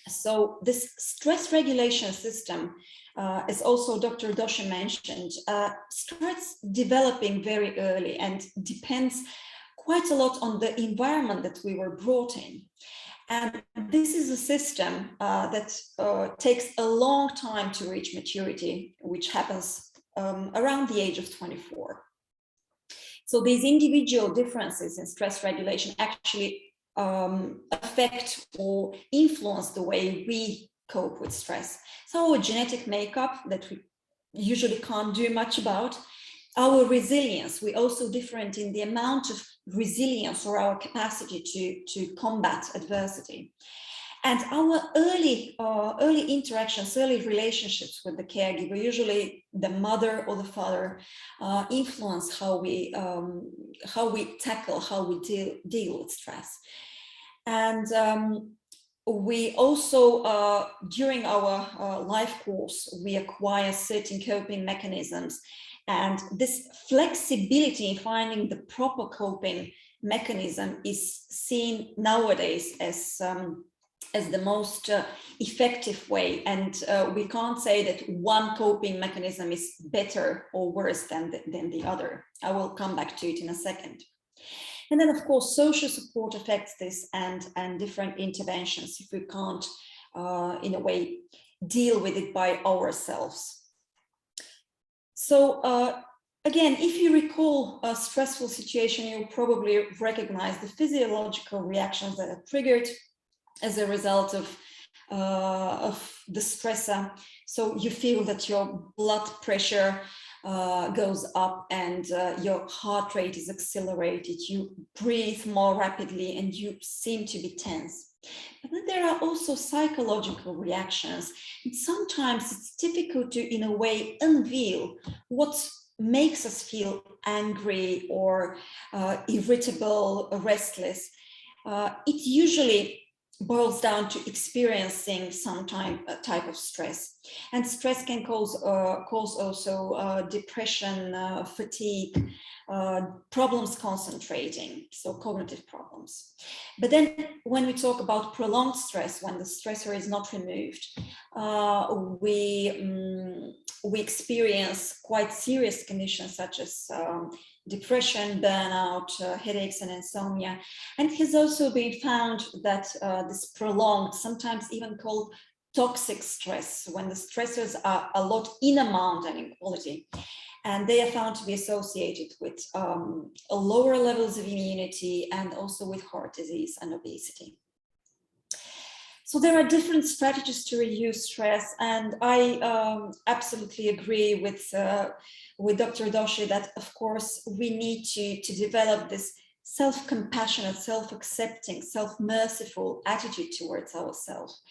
So this stress regulation system, as also Dr. Doshi mentioned, starts developing very early and depends quite a lot on the environment that we were brought in. And this is a system that takes a long time to reach maturity, which happens around the age of 24. So these individual differences in stress regulation actually affect or influence the way we cope with stress. So our genetic makeup that we usually can't do much about, our resilience, we're also different in the amount of resilience or our capacity to combat adversity. And our early interactions, early relationships with the caregiver, usually the mother or the father, influence how we tackle, how we deal with stress. And we also, during our life course, we acquire certain coping mechanisms. And this flexibility in finding the proper coping mechanism is seen nowadays as the most effective way. And we can't say that one coping mechanism is better or worse than the other. I will come back to it in a second. And then, of course, social support affects this, and different interventions if we can't, in a way, deal with it by ourselves. So Again, if you recall a stressful situation, you'll probably recognize the physiological reactions that are triggered as a result of the stressor. So you feel that your blood pressure goes up and your heart rate is accelerated, you breathe more rapidly and you seem to be tense. But then there are also psychological reactions. And sometimes it's difficult to, in a way, unveil what makes us feel angry or irritable, restless. It usually boils down to experiencing some type of stress, and stress can cause also depression, fatigue, problems concentrating, so cognitive problems. But then when we talk about prolonged stress, when the stressor is not removed, we experience quite serious conditions such as depression, burnout, headaches and insomnia. And it has also been found that this prolonged, sometimes even called toxic stress, when the stressors are a lot in amount and in quality, and they are found to be associated with lower levels of immunity and also with heart disease and obesity. So there are different strategies to reduce stress, and I absolutely agree with Dr. Doshi that, of course, we need to develop this self-compassionate, self-accepting, self-merciful attitude towards ourselves.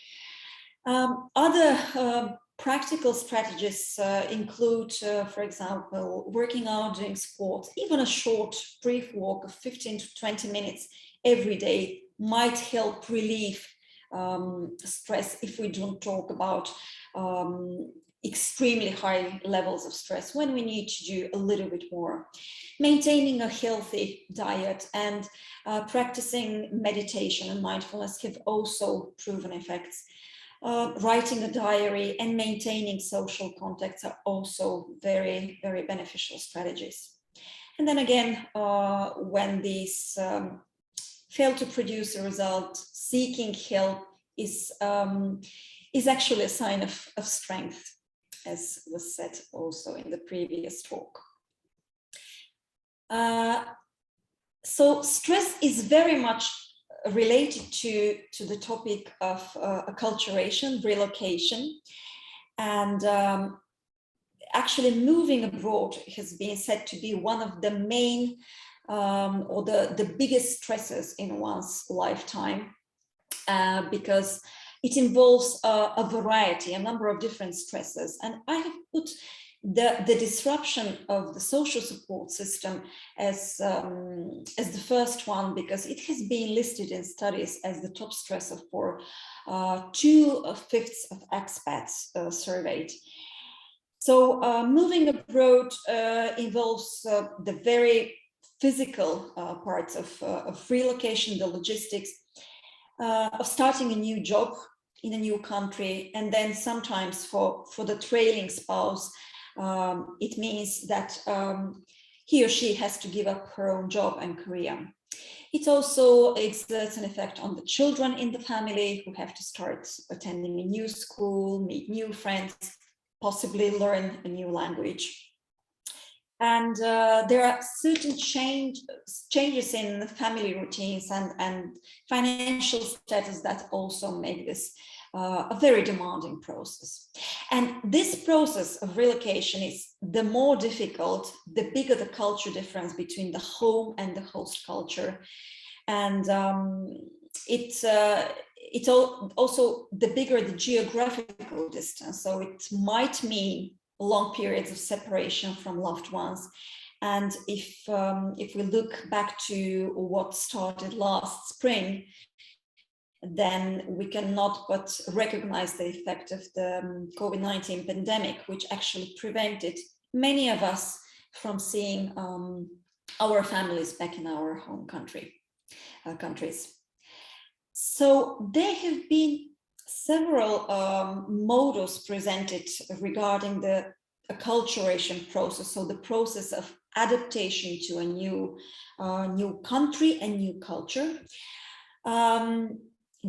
Other practical strategies include, for example, working out, doing sport. Even a short, brief walk of 15 to 20 minutes every day might help relieve stress if we don't talk about extremely high levels of stress, when we need to do a little bit more. Maintaining a healthy diet and practicing meditation and mindfulness have also proven effects. Writing a diary and maintaining social contacts are also very, very beneficial strategies. And then again, when these fail to produce a result, seeking help is actually a sign of strength, as was said also in the previous talk. So stress is very much related to the topic of acculturation, relocation, and actually moving abroad has been said to be one of the main or the biggest stresses in one's lifetime, because it involves a variety, a number of different stresses. And I have put the disruption of the social support system as the first one, because it has been listed in studies as the top stressor for 2/5 of expats surveyed. So moving abroad involves the very physical parts of relocation, the logistics, of starting a new job in a new country, and then sometimes for the trailing spouse, it means that he or she has to give up her own job and career. It also exerts an effect on the children in the family, who have to start attending a new school, meet new friends, possibly learn a new language. And there are certain changes in the family routines and financial status that also make this a very demanding process. And this process of relocation is the more difficult, the bigger the culture difference between the home and the host culture. And it's also the bigger the geographical distance. So it might mean long periods of separation from loved ones. And if we look back to what started last spring, then we cannot but recognize the effect of the COVID-19 pandemic, which actually prevented many of us from seeing our families back in our home countries. So there have been several models presented regarding the acculturation process, so the process of adaptation to a new country and new culture.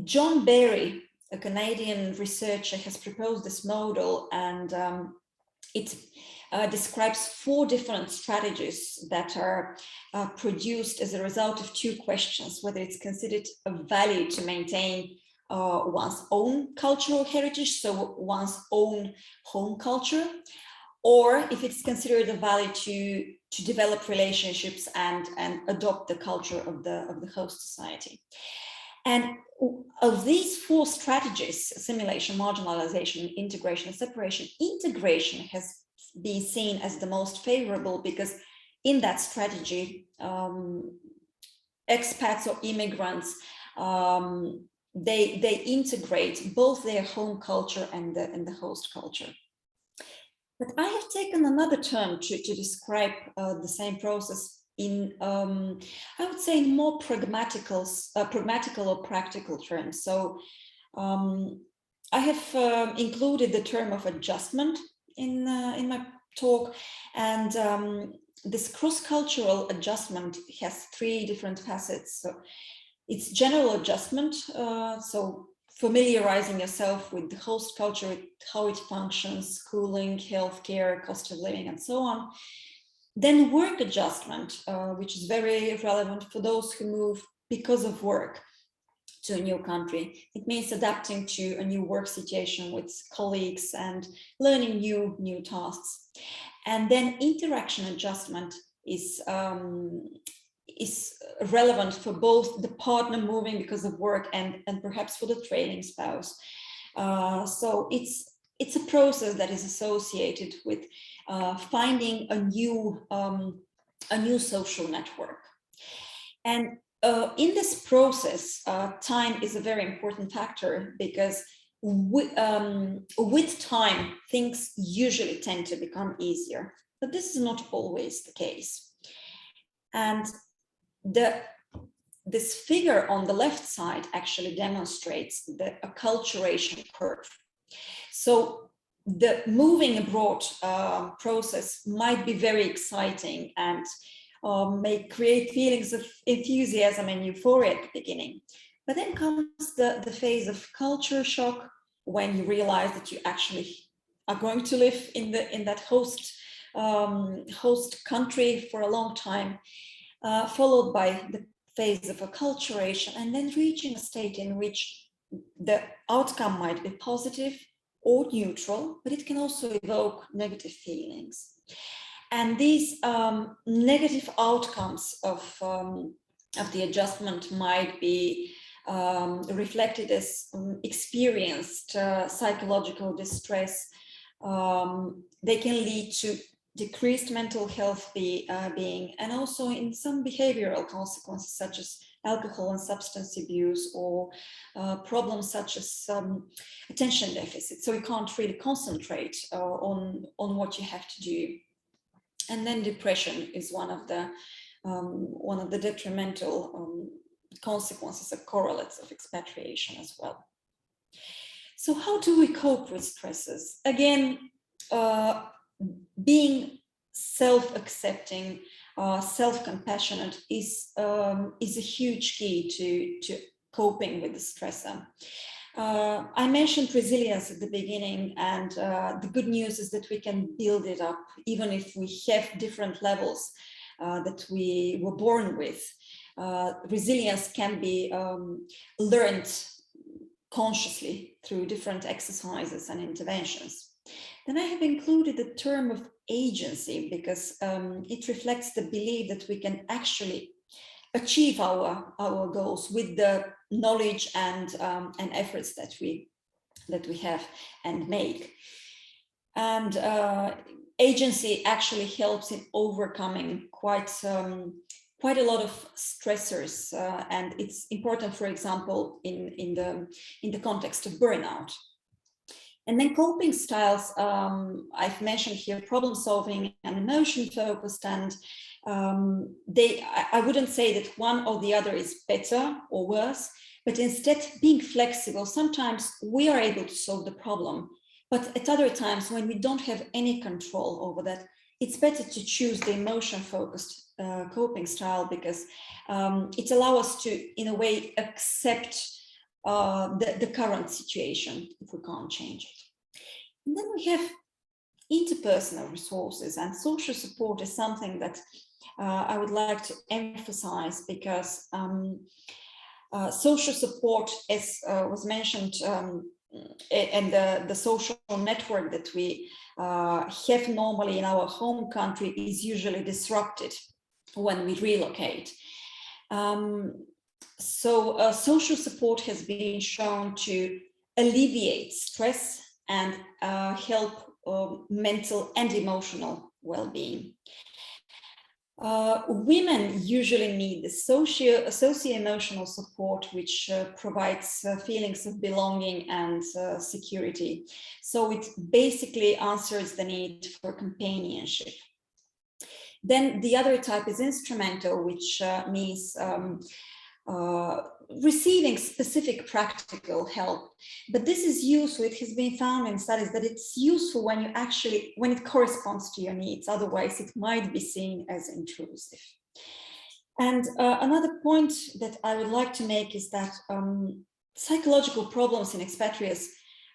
John Berry, a Canadian researcher, has proposed this model, and it describes 4 different strategies that are produced as a result of 2 questions: whether it's considered a value to maintain one's own cultural heritage, so one's own home culture, or if it's considered a value to develop relationships and adopt the culture of the host society. And of these 4 strategies, assimilation, marginalization, integration, and separation, integration has been seen as the most favorable, because in that strategy, expats or immigrants, they integrate both their home culture and the host culture. But I have taken another term to describe the same process in, I would say, in more pragmatical or practical terms. So I have included the term of adjustment in my talk, and this cross-cultural adjustment has 3 different facets. So it's general adjustment, so familiarizing yourself with the host culture, how it functions, schooling, healthcare, cost of living, and so on. Then work adjustment, which is very relevant for those who move because of work to a new country. It means adapting to a new work situation with colleagues and learning new tasks. And then interaction adjustment is relevant for both the partner moving because of work and perhaps for the trailing spouse. So it's a process that is associated with finding a new social network. And in this process, time is a very important factor, because with time, things usually tend to become easier, but this is not always the case. And this figure on the left side actually demonstrates the acculturation curve. So the moving abroad process might be very exciting and may create feelings of enthusiasm and euphoria at the beginning. But then comes the phase of culture shock, when you realize that you actually are going to live in that host country for a long time, followed by the phase of acculturation, and then reaching a state in which the outcome might be positive or neutral, but it can also evoke negative feelings. And these negative outcomes of the adjustment might be reflected as experienced psychological distress. They can lead to decreased mental health being, and also in some behavioral consequences, such as alcohol and substance abuse, or problems such as attention deficit. So you can't really concentrate on what you have to do. And then depression is one of the detrimental consequences or correlates of expatriation as well. So how do we cope with stresses? Again, being self-accepting, self-compassionate is a huge key to coping with the stressor. I mentioned resilience at the beginning, and the good news is that we can build it up, even if we have different levels that we were born with. Resilience can be learned consciously through different exercises and interventions. Then I have included the term of agency, because it reflects the belief that we can actually achieve our goals with the knowledge and efforts that we have and make. And agency actually helps in overcoming quite a lot of stressors, and it's important, for example, in the context of burnout. And then coping styles, I've mentioned here problem solving and emotion focused, and I wouldn't say that one or the other is better or worse, but instead being flexible. Sometimes we are able to solve the problem, but at other times when we don't have any control over that, it's better to choose the emotion focused coping style, because it allows us to, in a way, accept the current situation if we can't change it. And then we have interpersonal resources, and social support is something that I would like to emphasize, because social support, as was mentioned, and the social network that we have normally in our home country is usually disrupted when we relocate. So social support has been shown to alleviate stress and help mental and emotional well-being. Women usually need the socio-emotional support, which provides feelings of belonging and security. So it basically answers the need for companionship. Then the other type is instrumental, which means receiving specific practical help. But this is useful, it has been found in studies that it's useful when it corresponds to your needs, otherwise it might be seen as intrusive. And another point that I would like to make is that psychological problems in expatriates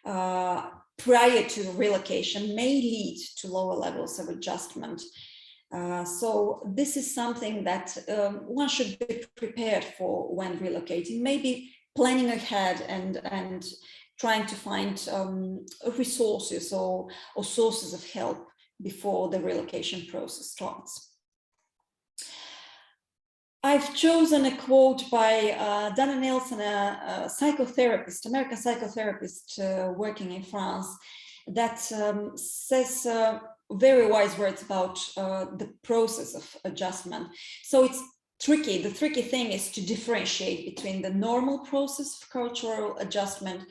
prior to relocation may lead to lower levels of adjustment. So this is something that one should be prepared for when relocating, maybe planning ahead and trying to find resources or sources of help before the relocation process starts. I've chosen a quote by Dana Nelson, a psychotherapist, American psychotherapist working in France, that says very wise words about the process of adjustment. So it's tricky. The tricky thing is to differentiate between the normal process of cultural adjustment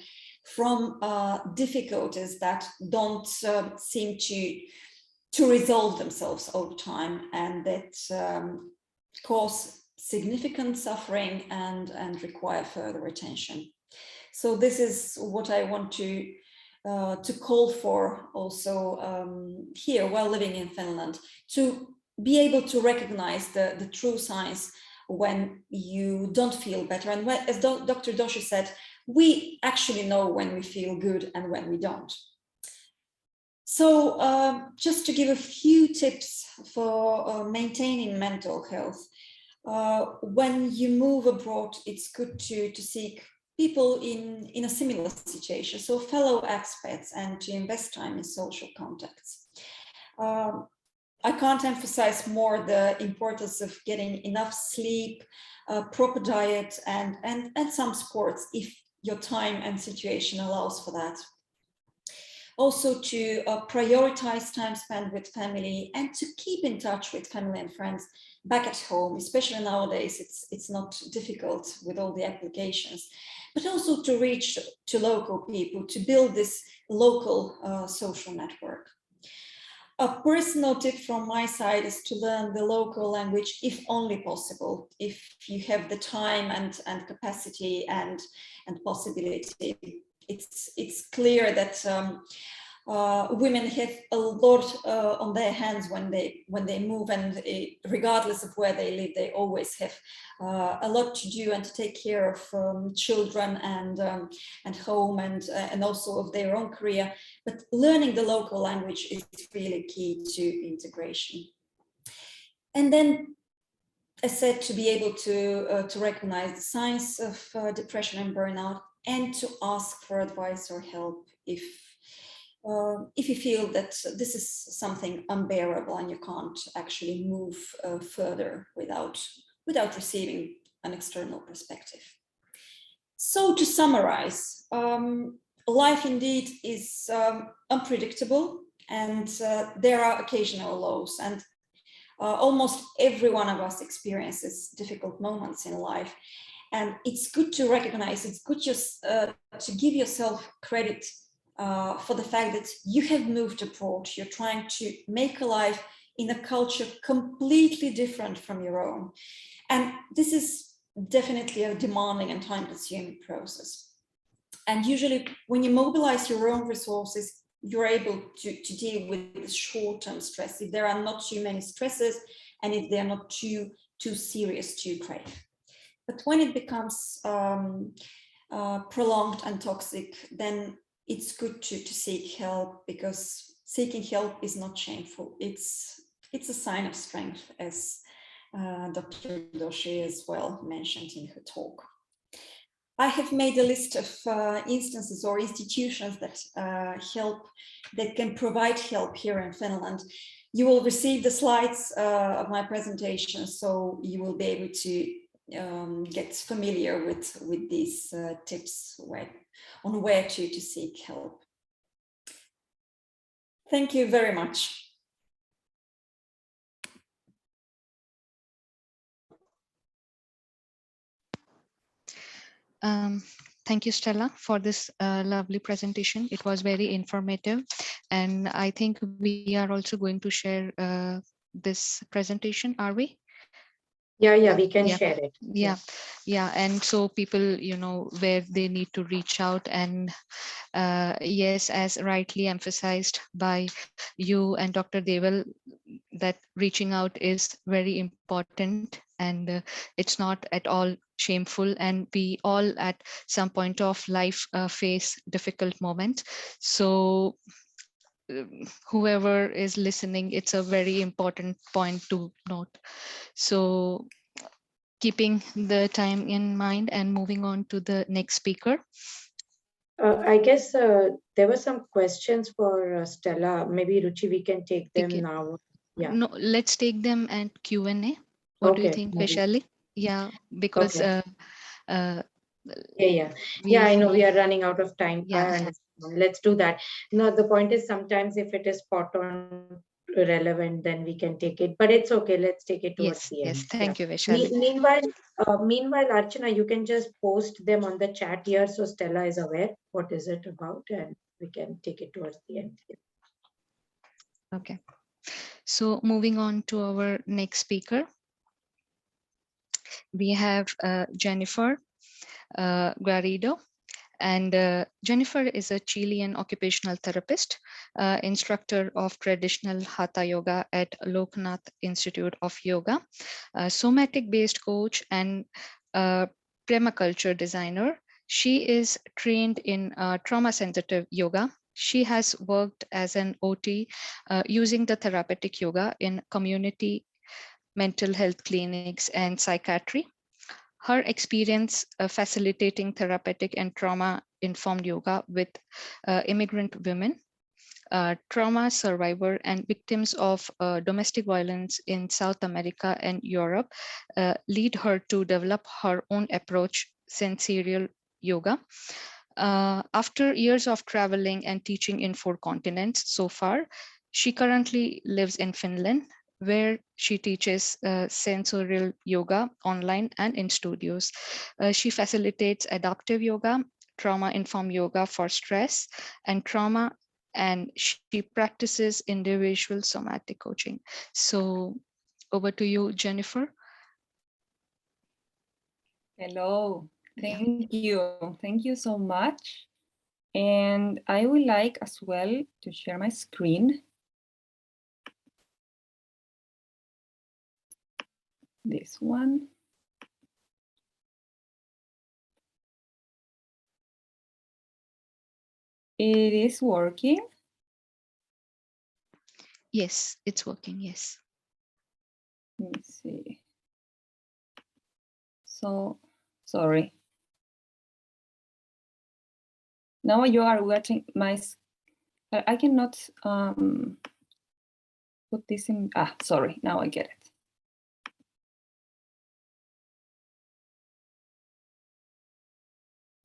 from difficulties that don't seem to resolve themselves over time, and that cause significant suffering and require further attention. So this is what I want to call for also here while living in Finland, to be able to recognize the true signs when you don't feel better. And when, as Dr. Doshi said, we actually know when we feel good and when we don't. So just to give a few tips for maintaining mental health. When you move abroad, it's good to seek people in a similar situation, so fellow expats, and to invest time in social contacts. I can't emphasize more the importance of getting enough sleep, proper diet, and some sports if your time and situation allows for that. Also to prioritize time spent with family and to keep in touch with family and friends back at home, especially nowadays. It's not difficult with all the applications, but also to reach to local people, to build this local social network. A personal tip from my side is to learn the local language if only possible, if you have the time and capacity and possibility. It's clear that women have a lot on their hands when they move, and regardless of where they live, they always have a lot to do and to take care of children and home and also of their own career. But learning the local language is really key to integration. And then, as said, to be able to recognize the signs of depression and burnout, and to ask for advice or help if you feel that this is something unbearable and you can't actually move further without receiving an external perspective. So to summarize, life indeed is unpredictable, and there are occasional lows, and almost every one of us experiences difficult moments in life. And it's good to recognize, it's good just to give yourself credit for the fact that you have moved abroad. You're trying to make a life in a culture completely different from your own. And this is definitely a demanding and time-consuming process. And usually when you mobilize your own resources, you're able to deal with short-term stress if there are not too many stresses and if they're not too serious to crave. But when it becomes prolonged and toxic, then it's good to seek help, because seeking help is not shameful. It's a sign of strength, as Dr. Doshi as well mentioned in her talk. I have made a list of instances or institutions that that can provide help here in Finland. You will receive the slides of my presentation, so you will be able to get familiar with these tips on where to seek help. Thank you very much. Thank you, Stella, for this lovely presentation. It was very informative. And I think we are also going to share this presentation, are we? Yeah, we can Yeah. share it. Yeah. And so people, where they need to reach out. And yes, as rightly emphasized by you and Dr. Deval, that reaching out is very important, and it's not at all shameful, and we all at some point of life face difficult moments. So whoever is listening, it's a very important point to note. So keeping the time in mind and moving on to the next speaker. I guess there were some questions for Stella. Maybe Ruchi, we can take them now. Yeah. No, let's take them at Q&A. What do you think, Vaishali? Yeah, because yeah, I know we are running out of time. Yeah. I understand. Let's do that. No, the point is sometimes if it is spot on relevant, then we can take it, but it's okay. Let's take it towards the end. Yes, thank you, Vaishali. Meanwhile, Archana, you can just post them on the chat here so Stella is aware what is it about, and we can take it towards the end. Okay. So moving on to our next speaker, we have Jennifer Garrido. And Jennifer is a Chilean occupational therapist, instructor of traditional Hatha Yoga at Loknath Institute of Yoga, somatic-based coach, and permaculture designer. She is trained in trauma-sensitive yoga. She has worked as an OT using the therapeutic yoga in community mental health clinics and psychiatry. Her experience facilitating therapeutic and trauma-informed yoga with immigrant women, trauma survivor and victims of domestic violence in South America and Europe lead her to develop her own approach, sensorial yoga. After years of traveling and teaching in 4 continents so far, she currently lives in Finland, where she teaches sensorial yoga online and in studios. She facilitates adaptive yoga, trauma-informed yoga for stress and trauma, and she practices individual somatic coaching. So over to you, Jennifer. Hello, thank you. Thank you so much. And I would like as well to share my screen. This one. It is working. Yes, it's working, yes. Let me see. So, sorry. Now you are watching my, I cannot put this in, sorry, now I get it.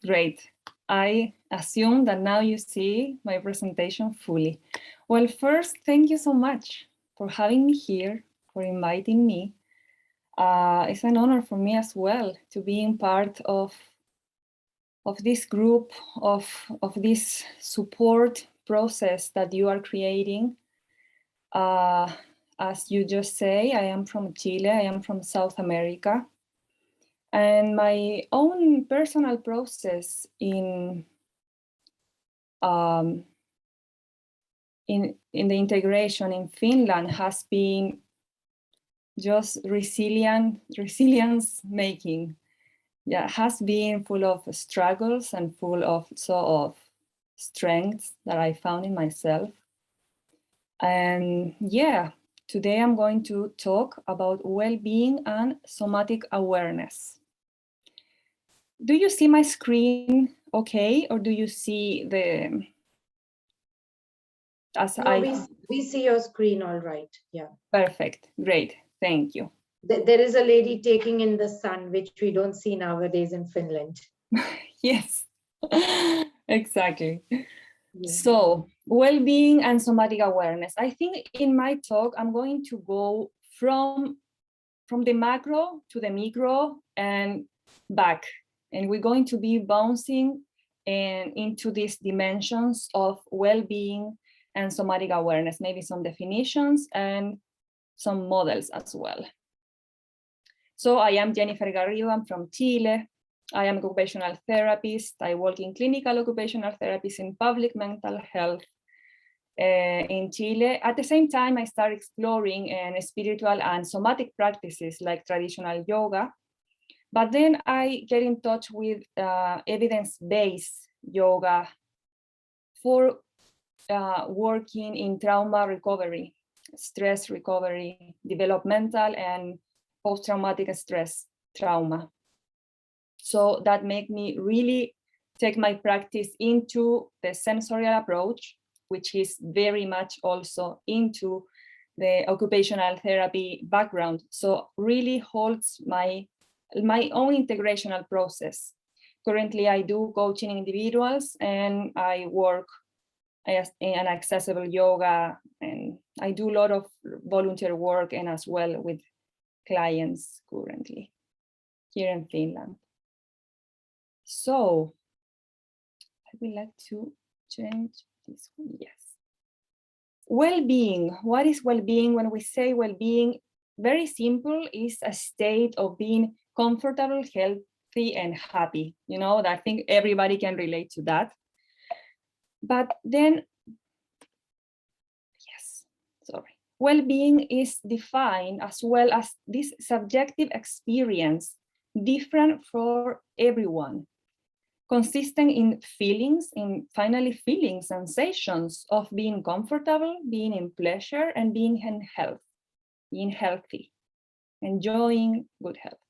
Great. I assume that now you see my presentation fully. Well, first, thank you so much for having me here, for inviting me. It's an honor for me as well to be part of this group, of this support process that you are creating. As you just say, I am from Chile, I am from South America. And my own personal process in the integration in Finland has been just resilience making. Yeah, has been full of struggles and full of strengths that I found in myself. And yeah, today I'm going to talk about well-being and somatic awareness. Do you see my screen okay, or do you see the No, we see your screen all right. Yeah. Perfect, great, thank you. There is a lady taking in the sun, which we don't see nowadays in Finland. Yes, exactly. Yeah. So, well-being and somatic awareness. I think in my talk, I'm going to go from the macro to the micro and back. And we're going to be bouncing into these dimensions of well-being and somatic awareness, maybe some definitions and some models as well. So I am Jennifer Garrido, I'm from Chile. I am an occupational therapist. I work in clinical occupational therapies in public mental health in Chile. At the same time, I started exploring spiritual and somatic practices like traditional yoga. But then I get in touch with evidence-based yoga for working in trauma recovery, stress recovery, developmental and post-traumatic stress trauma. So that made me really take my practice into the sensorial approach, which is very much also into the occupational therapy background. So really holds my own integrational process. Currently, I do coaching individuals and I work in accessible yoga, and I do a lot of volunteer work and as well with clients currently here in Finland. So I would like to change this one. Yes. Well-being. What is well-being? When we say well-being, very simple, is a state of being comfortable, healthy, and happy. You know, I think everybody can relate to that. But then, yes, sorry. Well-being is defined as well as this subjective experience, different for everyone, consistent in feelings, finally feeling sensations of being comfortable, being in pleasure, and being in health, being healthy, enjoying good health.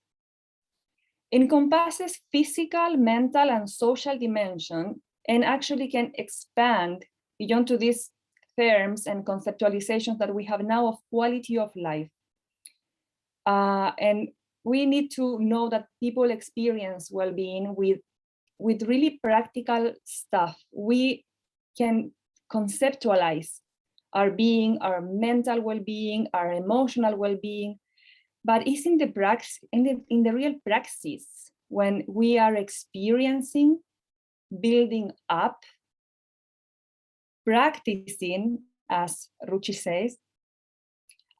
Encompasses physical, mental, and social dimension, and actually can expand beyond to these terms and conceptualizations that we have now of quality of life. And we need to know that people experience well-being with really practical stuff. We can conceptualize our being, our mental well-being, our emotional well-being, but it's in the real praxis when we are experiencing, building up, practicing, as Ruchi says,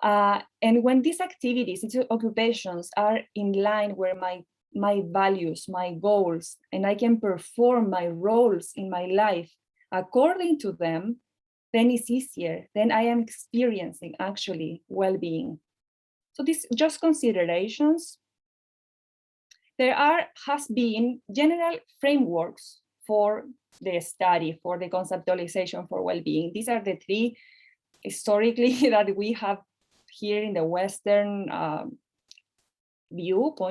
and when these activities, these occupations are in line where my values, my goals, and I can perform my roles in my life according to them, then it's easier. Then I am experiencing actually well-being. So these just considerations. There has been general frameworks for the study, for the conceptualization for well-being. These are the three historically that we have here in the Western point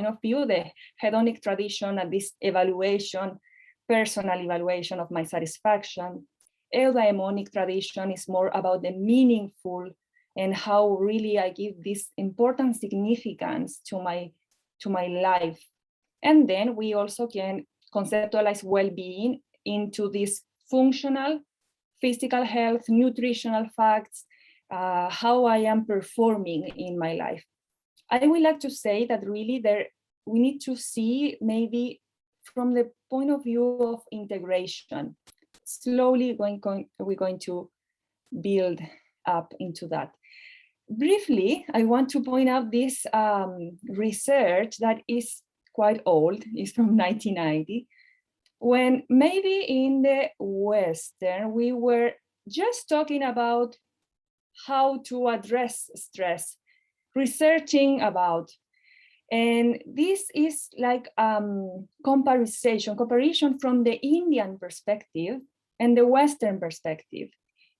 of view, the hedonic tradition and this evaluation, personal evaluation of my satisfaction. Eudaimonic tradition is more about the meaningful and how really I give this important significance to my life. And then we also can conceptualize well-being into this functional, physical health, nutritional facts, how I am performing in my life. I would like to say that really we need to see maybe from the point of view of integration. Slowly we're going to build up into that. Briefly, I want to point out this research that is quite old, it's from 1990, when maybe in the Western, we were just talking about how to address stress, researching about, and this is like comparison from the Indian perspective and the Western perspective.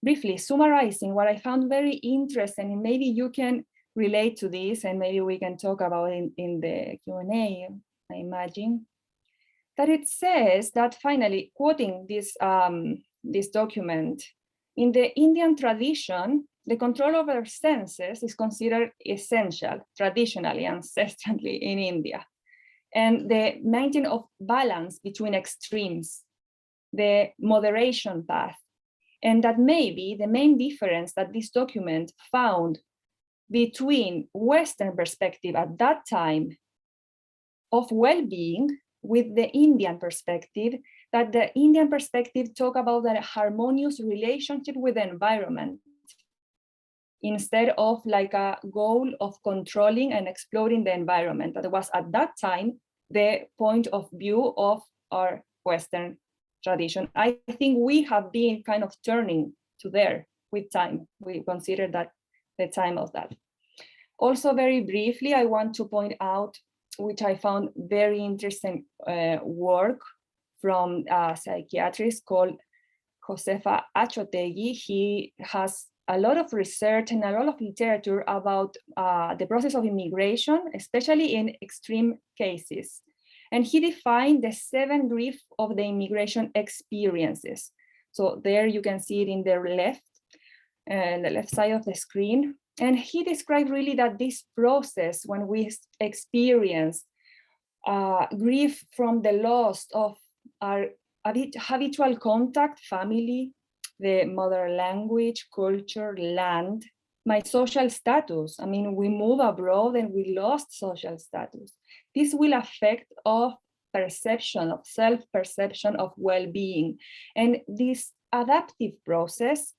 briefly summarizing what I found very interesting, and maybe you can relate to this, and maybe we can talk about it in the Q&A, I imagine, that it says that finally, quoting this document, in the Indian tradition, the control over senses is considered essential, traditionally, ancestrally in India. And the maintaining of balance between extremes, the moderation path, and that may be the main difference that this document found between Western perspective at that time of well-being with the Indian perspective, that the Indian perspective talk about the harmonious relationship with the environment, instead of like a goal of controlling and exploring the environment. That was at that time the point of view of our Western tradition. I think we have been kind of turning to there with time. We consider that the time of that. Also, very briefly, I want to point out, which I found very interesting work from a psychiatrist called Josefa Achotegui. He has a lot of research and a lot of literature about the process of immigration, especially in extreme cases. And he defined the 7 grief of the immigration experiences. So there you can see it in the left side of the screen. And he described really that this process, when we experience grief from the loss of our habitual contact, family, the mother language, culture, land, my social status. I mean, we move abroad and we lost social status. This will affect of perception, of self-perception of well-being. And this adaptive process,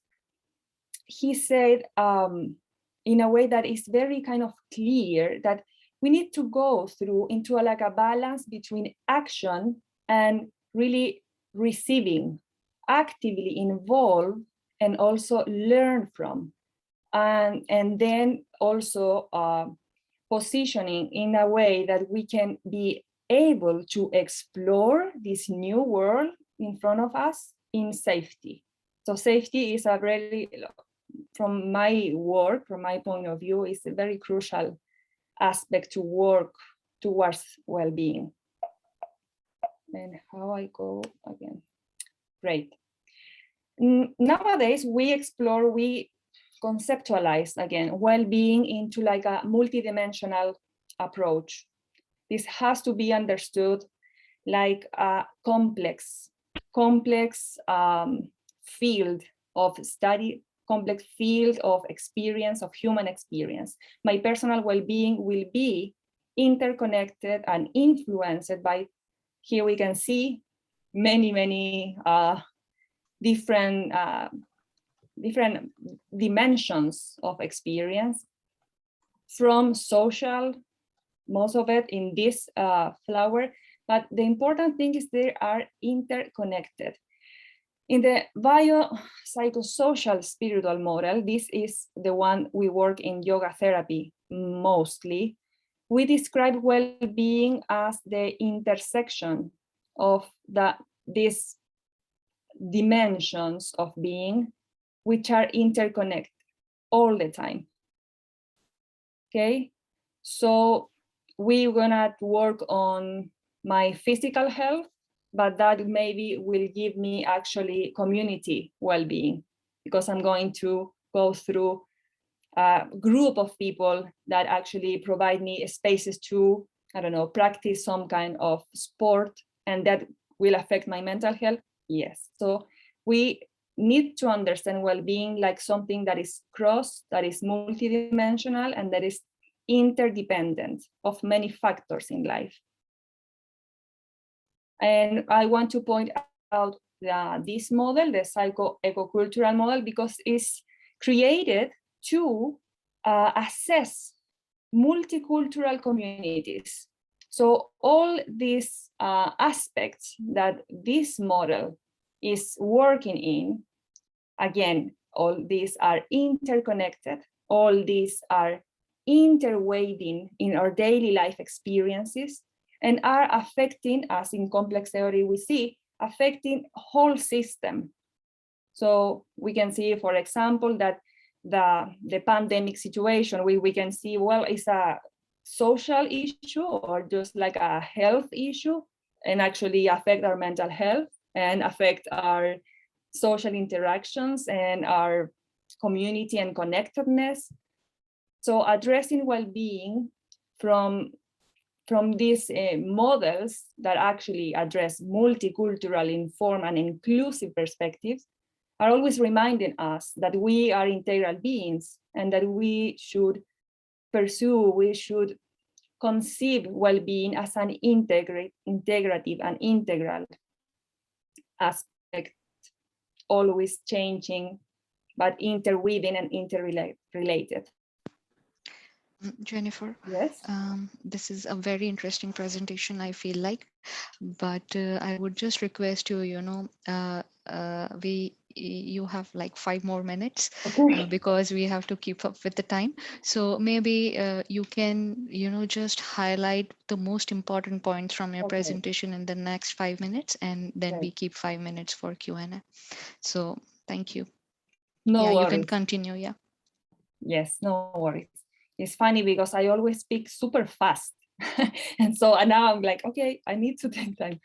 he said, in a way that is very kind of clear, that we need to go through into like a balance between action and really receiving, actively involve, and also learn from. And then also positioning in a way that we can be able to explore this new world in front of us in safety. So safety is a really, from my work, from my point of view, is a very crucial aspect to work towards well-being. And how I go again. Great. Nowadays, we explore, we conceptualize again well-being into like a multidimensional approach. This has to be understood like a complex field of study, complex field of experience, of human experience. My personal well-being will be interconnected and influenced by, here we can see many different dimensions of experience, from social, most of it in this flower, but the important thing is they are interconnected. In the biopsychosocial spiritual model, this is the one we work in yoga therapy mostly. We describe well-being as the intersection of these dimensions of being, which are interconnected all the time. Okay, so we're gonna work on my physical health, but that maybe will give me actually community well-being, because I'm going to go through a group of people that actually provide me spaces to, I don't know, practice some kind of sport, and that will affect my mental health. Yes, so we need to understand well-being like something that is cross, that is multidimensional, and that is interdependent of many factors in life. And I want to point out this model, the psycho-ecocultural model, because it's created to assess multicultural communities. So all these aspects that this model is working in, again, all these are interconnected, all these are interweaving in our daily life experiences, and are affecting, as in complex theory we see, affecting whole system. So we can see, for example, that the pandemic situation, we can see, well, it's a social issue or just like a health issue, and actually affect our mental health and affect our social interactions and our community and connectedness. So addressing well-being from these models that actually address multicultural, informed, and inclusive perspectives are always reminding us that we are integral beings and that we should conceive well-being as an integrative and integral aspect, always changing, but interweaving and interrelated. Jennifer, Yes. this is a very interesting presentation, I feel like, but I would just request you, you have like 5 more minutes because we have to keep up with the time. So maybe you can, just highlight the most important points from your presentation in the next 5 minutes, and then we keep 5 minutes for Q&A. So thank you. No worries. You can continue. Yeah. Yes, no worries. It's funny because I always speak super fast. and now I'm like, okay, I need to take time.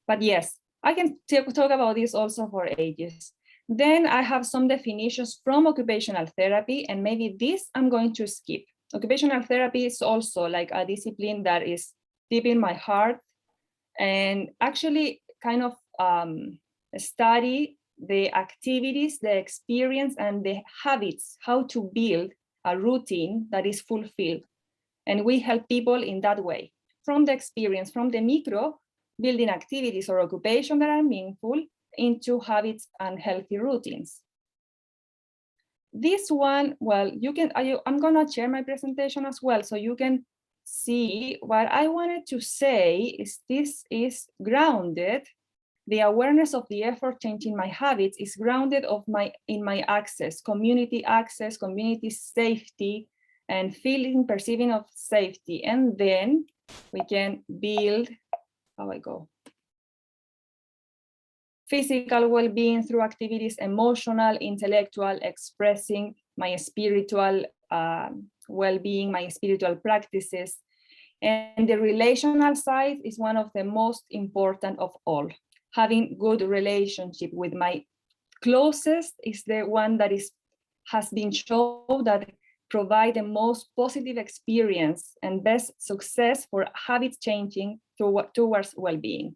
But yes, I can talk about this also for ages. Then I have some definitions from occupational therapy, and maybe this I'm going to skip. Occupational therapy is also like a discipline that is deep in my heart, and actually kind of study the activities, the experience, and the habits, how to build a routine that is fulfilled. And we help people in that way, from the experience, from the micro, building activities or occupation that are meaningful into habits and healthy routines. This one, well, I'm gonna share my presentation as well, so you can see what I wanted to say is this is grounded. The awareness of the effort changing my habits is grounded in my access, community safety, and perceiving of safety. And then we can build, physical well-being through activities, emotional, intellectual, expressing my spiritual well-being, my spiritual practices. And the relational side is one of the most important of all. Having good relationship with my closest is the one that has been shown that provide the most positive experience and best success for habit changing towards well-being.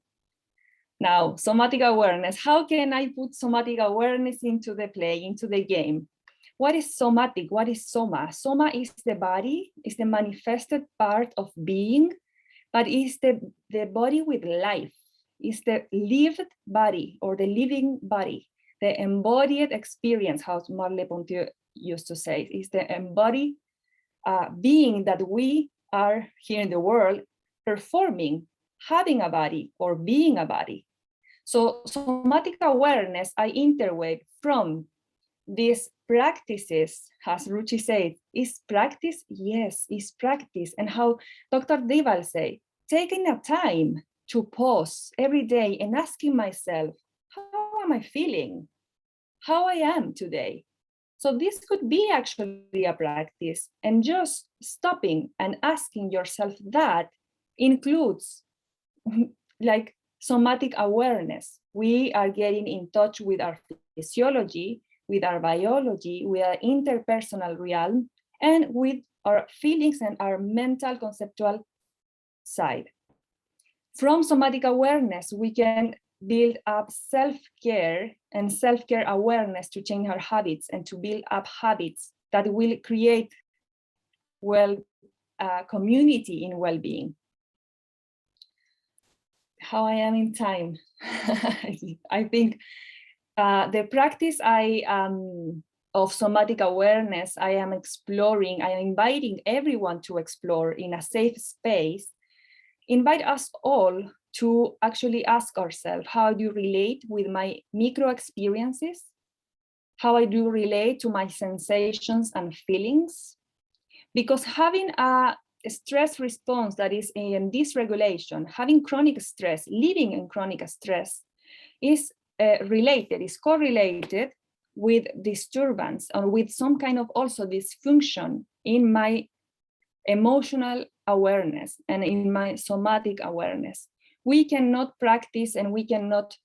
Now, somatic awareness. How can I put somatic awareness into the play, into the game? What is somatic? What is soma? Soma is the body, is the manifested part of being, but is the body with life. Is the lived body or the living body, the embodied experience, how Merleau-Ponty used to say, is the embodied being that we are here in the world performing, having a body or being a body. So somatic awareness, I interweave from these practices, as Ruchi said, is practice? Yes, is practice. And how Dr. Deval say, taking a time to pause every day and asking myself, how am I feeling? How I am today? So this could be actually a practice, and just stopping and asking yourself that includes like somatic awareness. We are getting in touch with our physiology, with our biology, with our interpersonal realm, and with our feelings and our mental conceptual side. From somatic awareness, we can build up self-care and self-care awareness to change our habits and to build up habits that will create community in well-being. How I am in time. I think the practice of somatic awareness I am exploring, I am inviting everyone to explore in a safe space, invite us all to actually ask ourselves, how do you relate with my micro experiences? How I do relate to my sensations and feelings? Because having a stress response that is in dysregulation, having chronic stress, living in chronic stress is correlated with disturbance or with some kind of also dysfunction in my emotional awareness and in my somatic awareness. We cannot practice and we cannot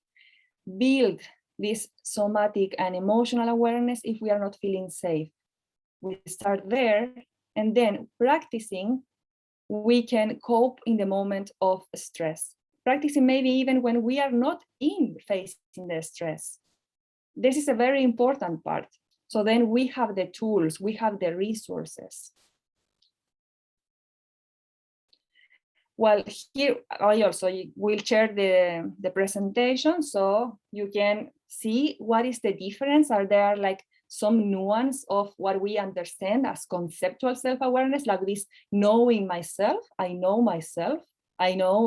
build this somatic and emotional awareness if we are not feeling safe. We start there, and then practicing, we can cope in the moment of stress. Practicing maybe even when we are not facing the stress. This is a very important part. So then we have the tools, we have the resources. Well, here I also will share the presentation so you can see what is the difference. Are there like some nuance of what we understand as conceptual self-awareness, like this knowing myself, I know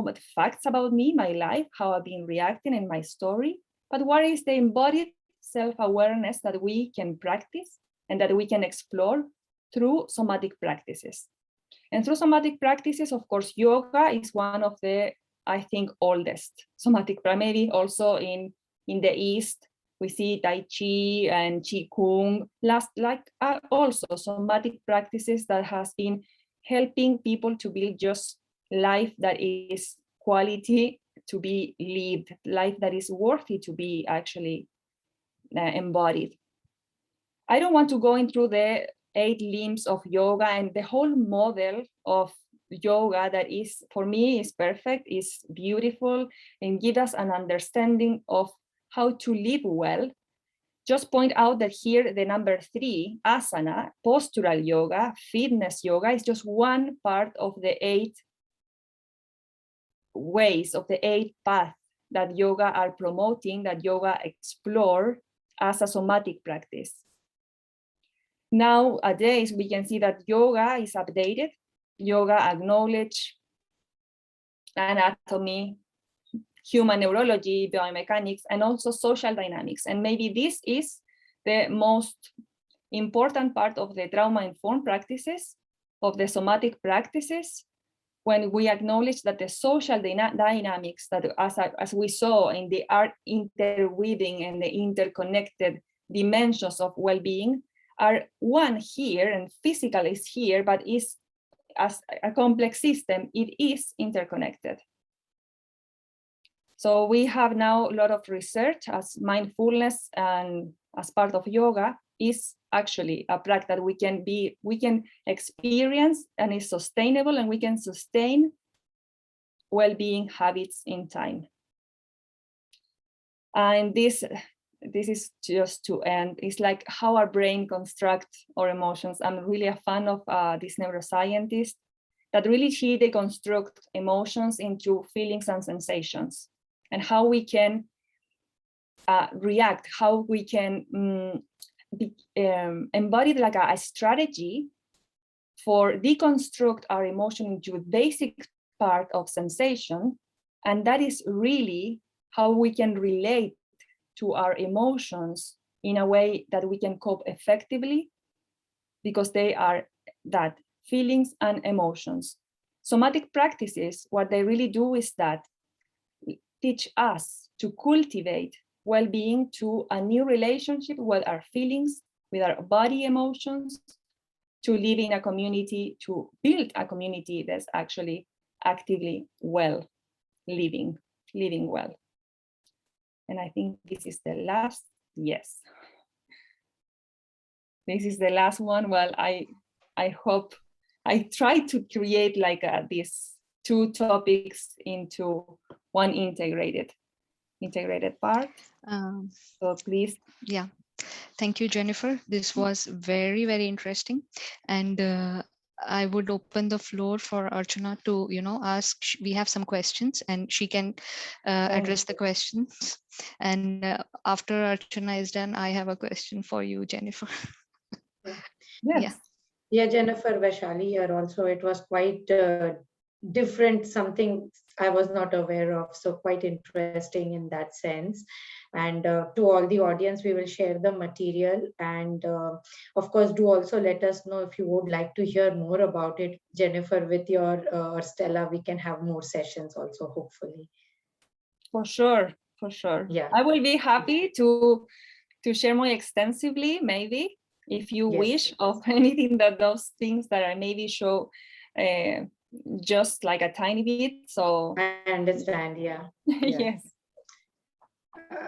the facts about me, my life, how I've been reacting in my story, but what is the embodied self-awareness that we can practice and that we can explore through somatic practices. And through somatic practices, of course, yoga is one of the, I think, oldest somatic, maybe also in the East, we see Tai Chi and Qi Kung, also somatic practices that has been helping people to build just life that is quality to be lived, life that is worthy to be actually embodied. I don't want to go into the 8 limbs of yoga and the whole model of yoga that is, for me, is perfect, is beautiful, and give us an understanding of how to live well. Just point out that here the number 3, asana, postural yoga, fitness yoga, is just one part of the 8 ways, of the 8 paths that yoga are promoting, that yoga explore as a somatic practice. Nowadays, we can see that yoga is updated. Yoga acknowledges anatomy, human neurology, biomechanics, and also social dynamics. And maybe this is the most important part of the trauma-informed practices, of the somatic practices, when we acknowledge that the social dynamics that, as we saw in the art interweaving and the interconnected dimensions of well-being, are one here, and physical is here, but is as a complex system, it is interconnected. So we have now a lot of research as mindfulness and as part of yoga is actually a practice that we can experience and is sustainable, and we can sustain well-being habits in time. And this is just to end. It's like how our brain constructs our emotions. I'm really a fan of this neuroscientist that really she deconstruct emotions into feelings and sensations, and how we can react, how we can embody like a strategy for deconstruct our emotion into a basic part of sensation. And that is really how we can relate to our emotions in a way that we can cope effectively, because they are that, feelings and emotions. Somatic practices, what they really do is that teach us to cultivate well-being to a new relationship with our feelings, with our body emotions, to live in a community, to build a community that's actually actively well, living well. And I think this is the last, yes. This is the last one. Well, I hope I try to create like these 2 topics into one integrated part. So please. Yeah. Thank you, Jennifer. This was very, very interesting. And I would open the floor for Archana to, ask. We have some questions and she can address the questions. And after Archana is done, I have a question for you, Jennifer. Yes. Yeah, Jennifer, Vaishali here also. It was quite different, something I was not aware of. So quite interesting in that sense. And to all the audience, we will share the material. And of course, do also let us know if you would like to hear more about it. Jennifer, with your or Stella, we can have more sessions also, hopefully. For sure. Yeah. I will be happy to to share more extensively, maybe, if you Yes. wish, of anything that those things that I maybe show just like a tiny bit. So I understand, yeah. Yeah. yes.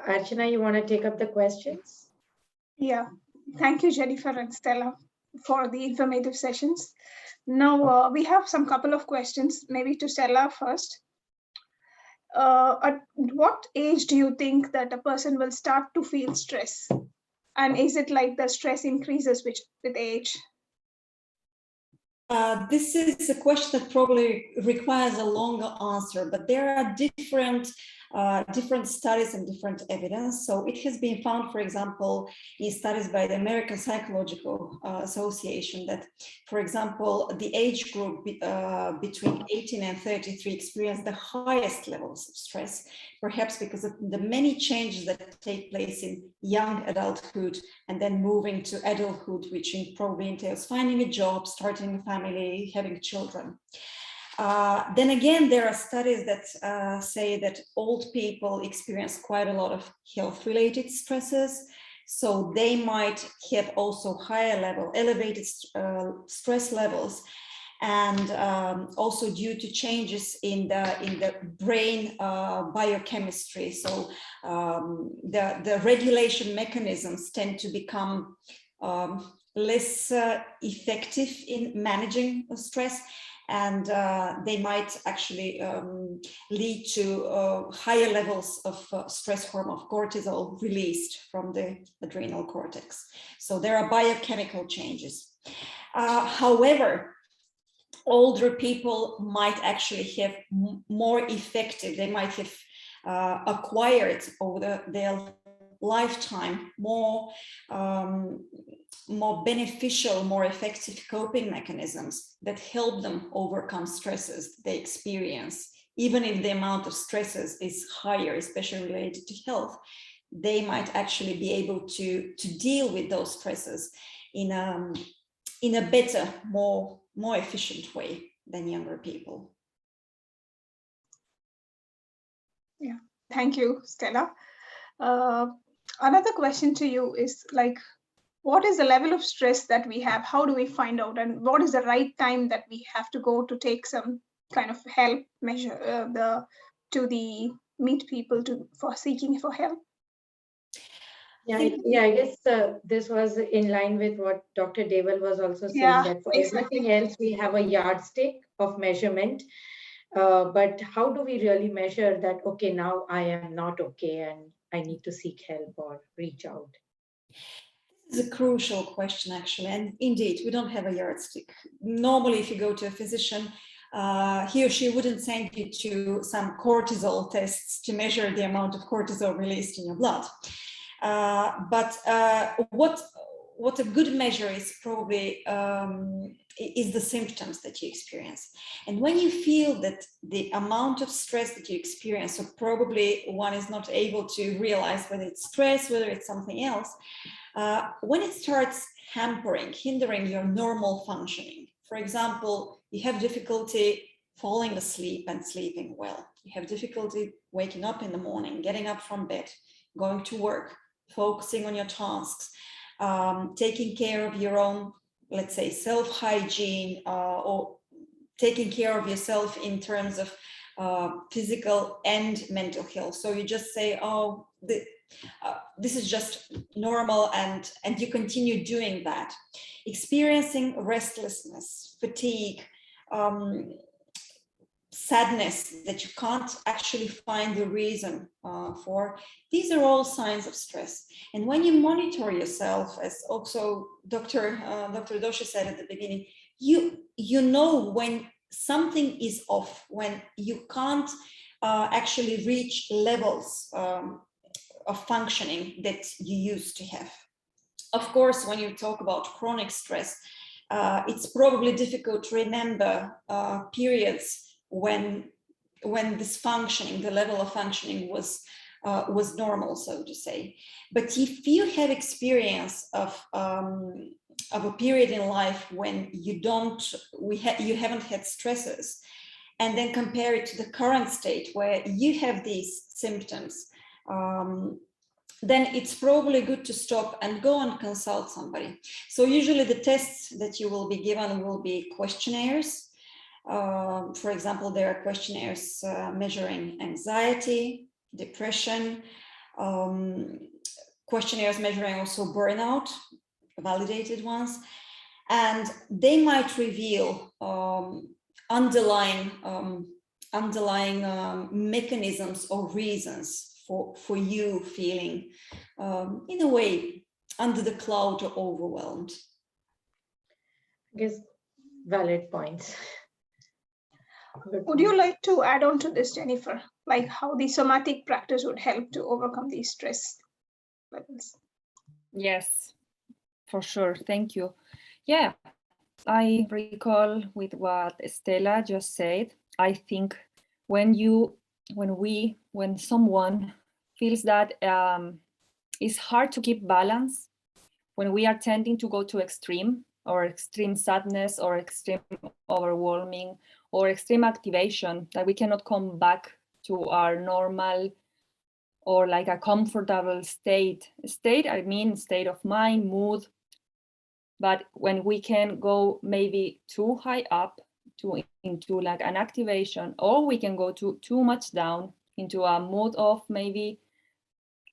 Archana, you want to take up the questions? Yeah, thank you, Jennifer and Stella, for the informative sessions. Now, we have some couple of questions, maybe to Stella first. At what age do you think that a person will start to feel stress? And is it like the stress increases with age? This is a question that probably requires a longer answer, but there are different studies and different evidence. So it has been found, for example, in studies by the American Psychological Association that, for example, the age group between 18 and 33 experience the highest levels of stress, perhaps because of the many changes that take place in young adulthood and then moving to adulthood, which probably entails finding a job, starting a family, having children. Then again, there are studies that say that old people experience quite a lot of health-related stresses. So they might have also elevated stress levels, and also due to changes in the brain biochemistry. So the regulation mechanisms tend to become less effective in managing stress, and they might actually lead to higher levels of stress hormone cortisol released from the adrenal cortex. So there are biochemical changes. However, older people might actually have more effective, they might have acquired over their lifetime more beneficial, more effective coping mechanisms that help them overcome stresses they experience. Even if the amount of stresses is higher, especially related to health, they might actually be able to deal with those stresses in a better, more efficient way than younger people. Yeah, thank you, Stella. Another question to you is like, what is the level of stress that we have? How do we find out? And what is the right time that we have to go to take some kind of help measure meet people for seeking for help? Yeah, I guess this was in line with what Dr. Deval was also saying, that for everything else, we have a yardstick of measurement. But how do we really measure that, okay, now I am not okay and I need to seek help or reach out? This is a crucial question, actually. And indeed, we don't have a yardstick. Normally, if you go to a physician, he or she wouldn't send you to some cortisol tests to measure the amount of cortisol released in your blood. But what a good measure is probably is the symptoms that you experience. And when you feel that the amount of stress that you experience, so probably one is not able to realize whether it's stress, whether it's something else, when it starts hindering your normal functioning. For example, you have difficulty falling asleep and sleeping well. You have difficulty waking up in the morning, getting up from bed, going to work, focusing on your tasks, taking care of your own, let's say, self-hygiene, or taking care of yourself in terms of physical and mental health. So you just say, oh, this is just normal, and you continue doing that. Experiencing restlessness, fatigue, sadness that you can't actually find the reason for, these are all signs of stress. And when you monitor yourself, as also Dr. Doshi said at the beginning, you know when something is off, when you can't actually reach levels of functioning that you used to have. Of course, when you talk about chronic stress, it's probably difficult to remember periods when this functioning, the level of functioning was normal, so to say. But if you have experience of a period in life when you haven't had stresses, and then compare it to the current state where you have these symptoms, then it's probably good to stop and go and consult somebody. So usually the tests that you will be given will be questionnaires. For example, there are questionnaires measuring anxiety, depression, questionnaires measuring also burnout, validated ones, and they might reveal underlying mechanisms or reasons for you feeling in a way under the cloud or overwhelmed. I guess valid points. Would you like to add on to this, Jennifer? Like how the somatic practice would help to overcome these stress levels? Yes, for sure. Thank you. Yeah, I recall with what Stella just said. I think when someone feels that it's hard to keep balance, when we are tending to go to extreme sadness or extreme overwhelming or extreme activation, that we cannot come back to our normal or like a comfortable state, I mean state of mind, mood. But when we can go maybe too high up into like an activation, or we can go too much down into a mood of maybe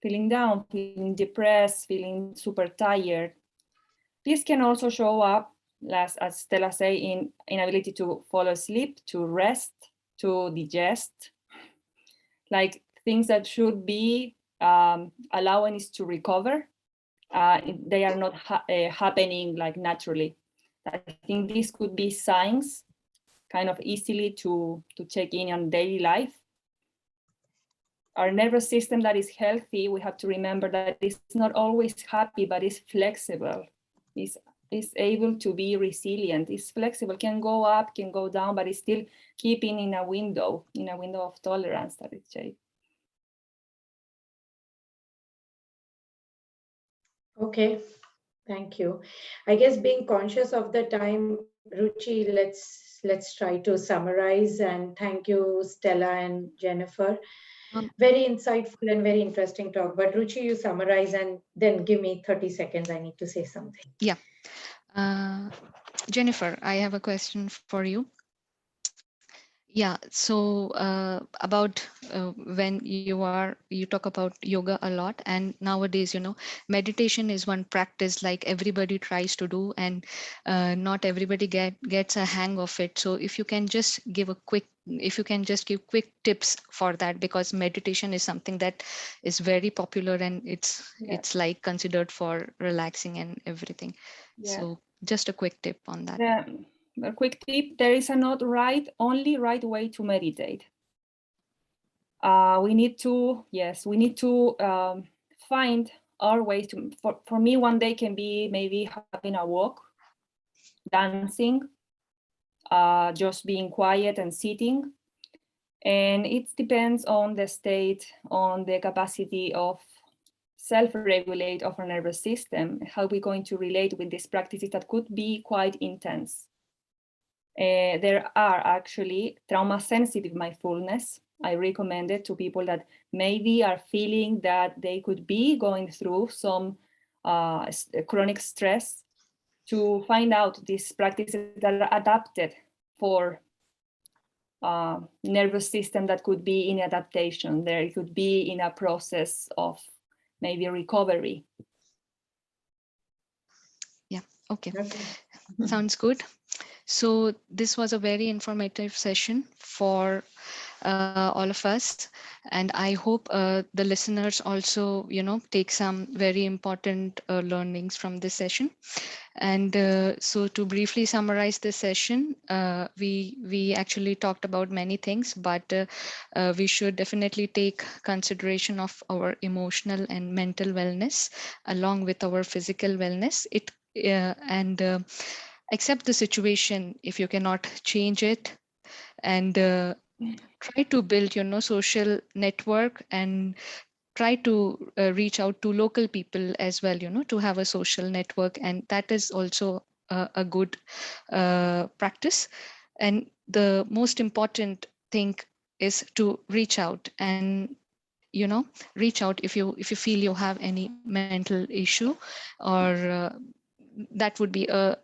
feeling down, feeling depressed, feeling super tired. This can also show up, as Stella say, in inability to fall asleep, to rest, to digest, like things that should be allowing us to recover. They are not happening like naturally. I think this could be signs kind of easily to check in on daily life. Our nervous system that is healthy, we have to remember that it's not always happy, but it's flexible. It's able to be resilient. It's flexible, can go up, can go down, but it's still keeping in a window of tolerance that it's safe. Okay, thank you. I guess being conscious of the time, Ruchi, let's try to summarize, and thank you, Stella and Jennifer. Very insightful and very interesting talk. But Ruchi, you summarize and then give me 30 seconds. I need to say something. Yeah. Jennifer, I have a question for you. Yeah, so about when you talk about yoga a lot, and nowadays, meditation is one practice like everybody tries to do, and not everybody gets a hang of it. So if you can just give quick tips for that, because meditation is something that is very popular and it's like considered for relaxing and everything. Yeah. So just a quick tip on that. Yeah. A quick tip, there is not only right way to meditate. We need to find our ways to, for me, one day can be maybe having a walk, dancing, just being quiet and sitting. And it depends on the state, on the capacity of self-regulate of our nervous system, how we're going to relate with these practices that could be quite intense. There are actually trauma-sensitive mindfulness. I recommend it to people that maybe are feeling that they could be going through some chronic stress, to find out these practices that are adapted for nervous system that could be in adaptation. There could be in a process of maybe recovery. Yeah, okay. Sounds good. So this was a very informative session for all of us, and I hope the listeners also, take some very important learnings from this session. And so to briefly summarize this session, we actually talked about many things, but we should definitely take consideration of our emotional and mental wellness along with our physical wellness. Accept the situation if you cannot change it, and try to build social network, and try to reach out to local people as well, to have a social network, and that is also a good practice. And the most important thing is to reach out, and reach out if you feel you have any mental issue, or that would be a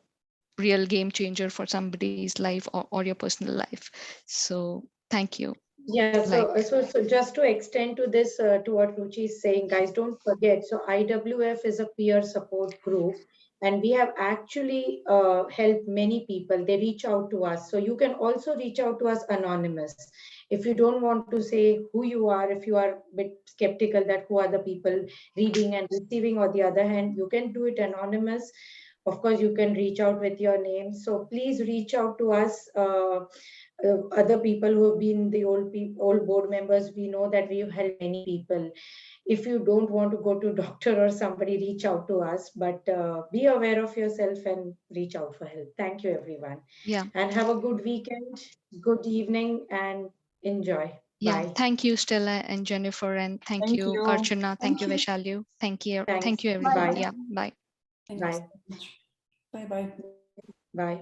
real game changer for somebody's life, or your personal life. So thank you. Yeah, so, Like, so just to extend to this, to what Ruchi is saying, guys, don't forget. So IWF is a peer support group, and we have actually helped many people. They reach out to us. So you can also reach out to us anonymous. If you don't want to say who you are, if you are a bit skeptical that who are the people reading and receiving, on the other hand, you can do it anonymous. Of course, you can reach out with your name. So please reach out to us. Other people who have been the old board members, we know that we've helped many people. If you don't want to go to doctor or somebody, reach out to us, but be aware of yourself and reach out for help. Thank you, everyone. yeah. And have a good weekend, good evening, and enjoy. Yeah, Bye. thank you, Stella and Jennifer, and thank Thank you, you. Archana. Thank Thank you, you. Vaishali. Thank you. Thanks. Thank you, everyone. Bye. Yeah, bye. Thank you Bye. so much. Bye bye. Bye.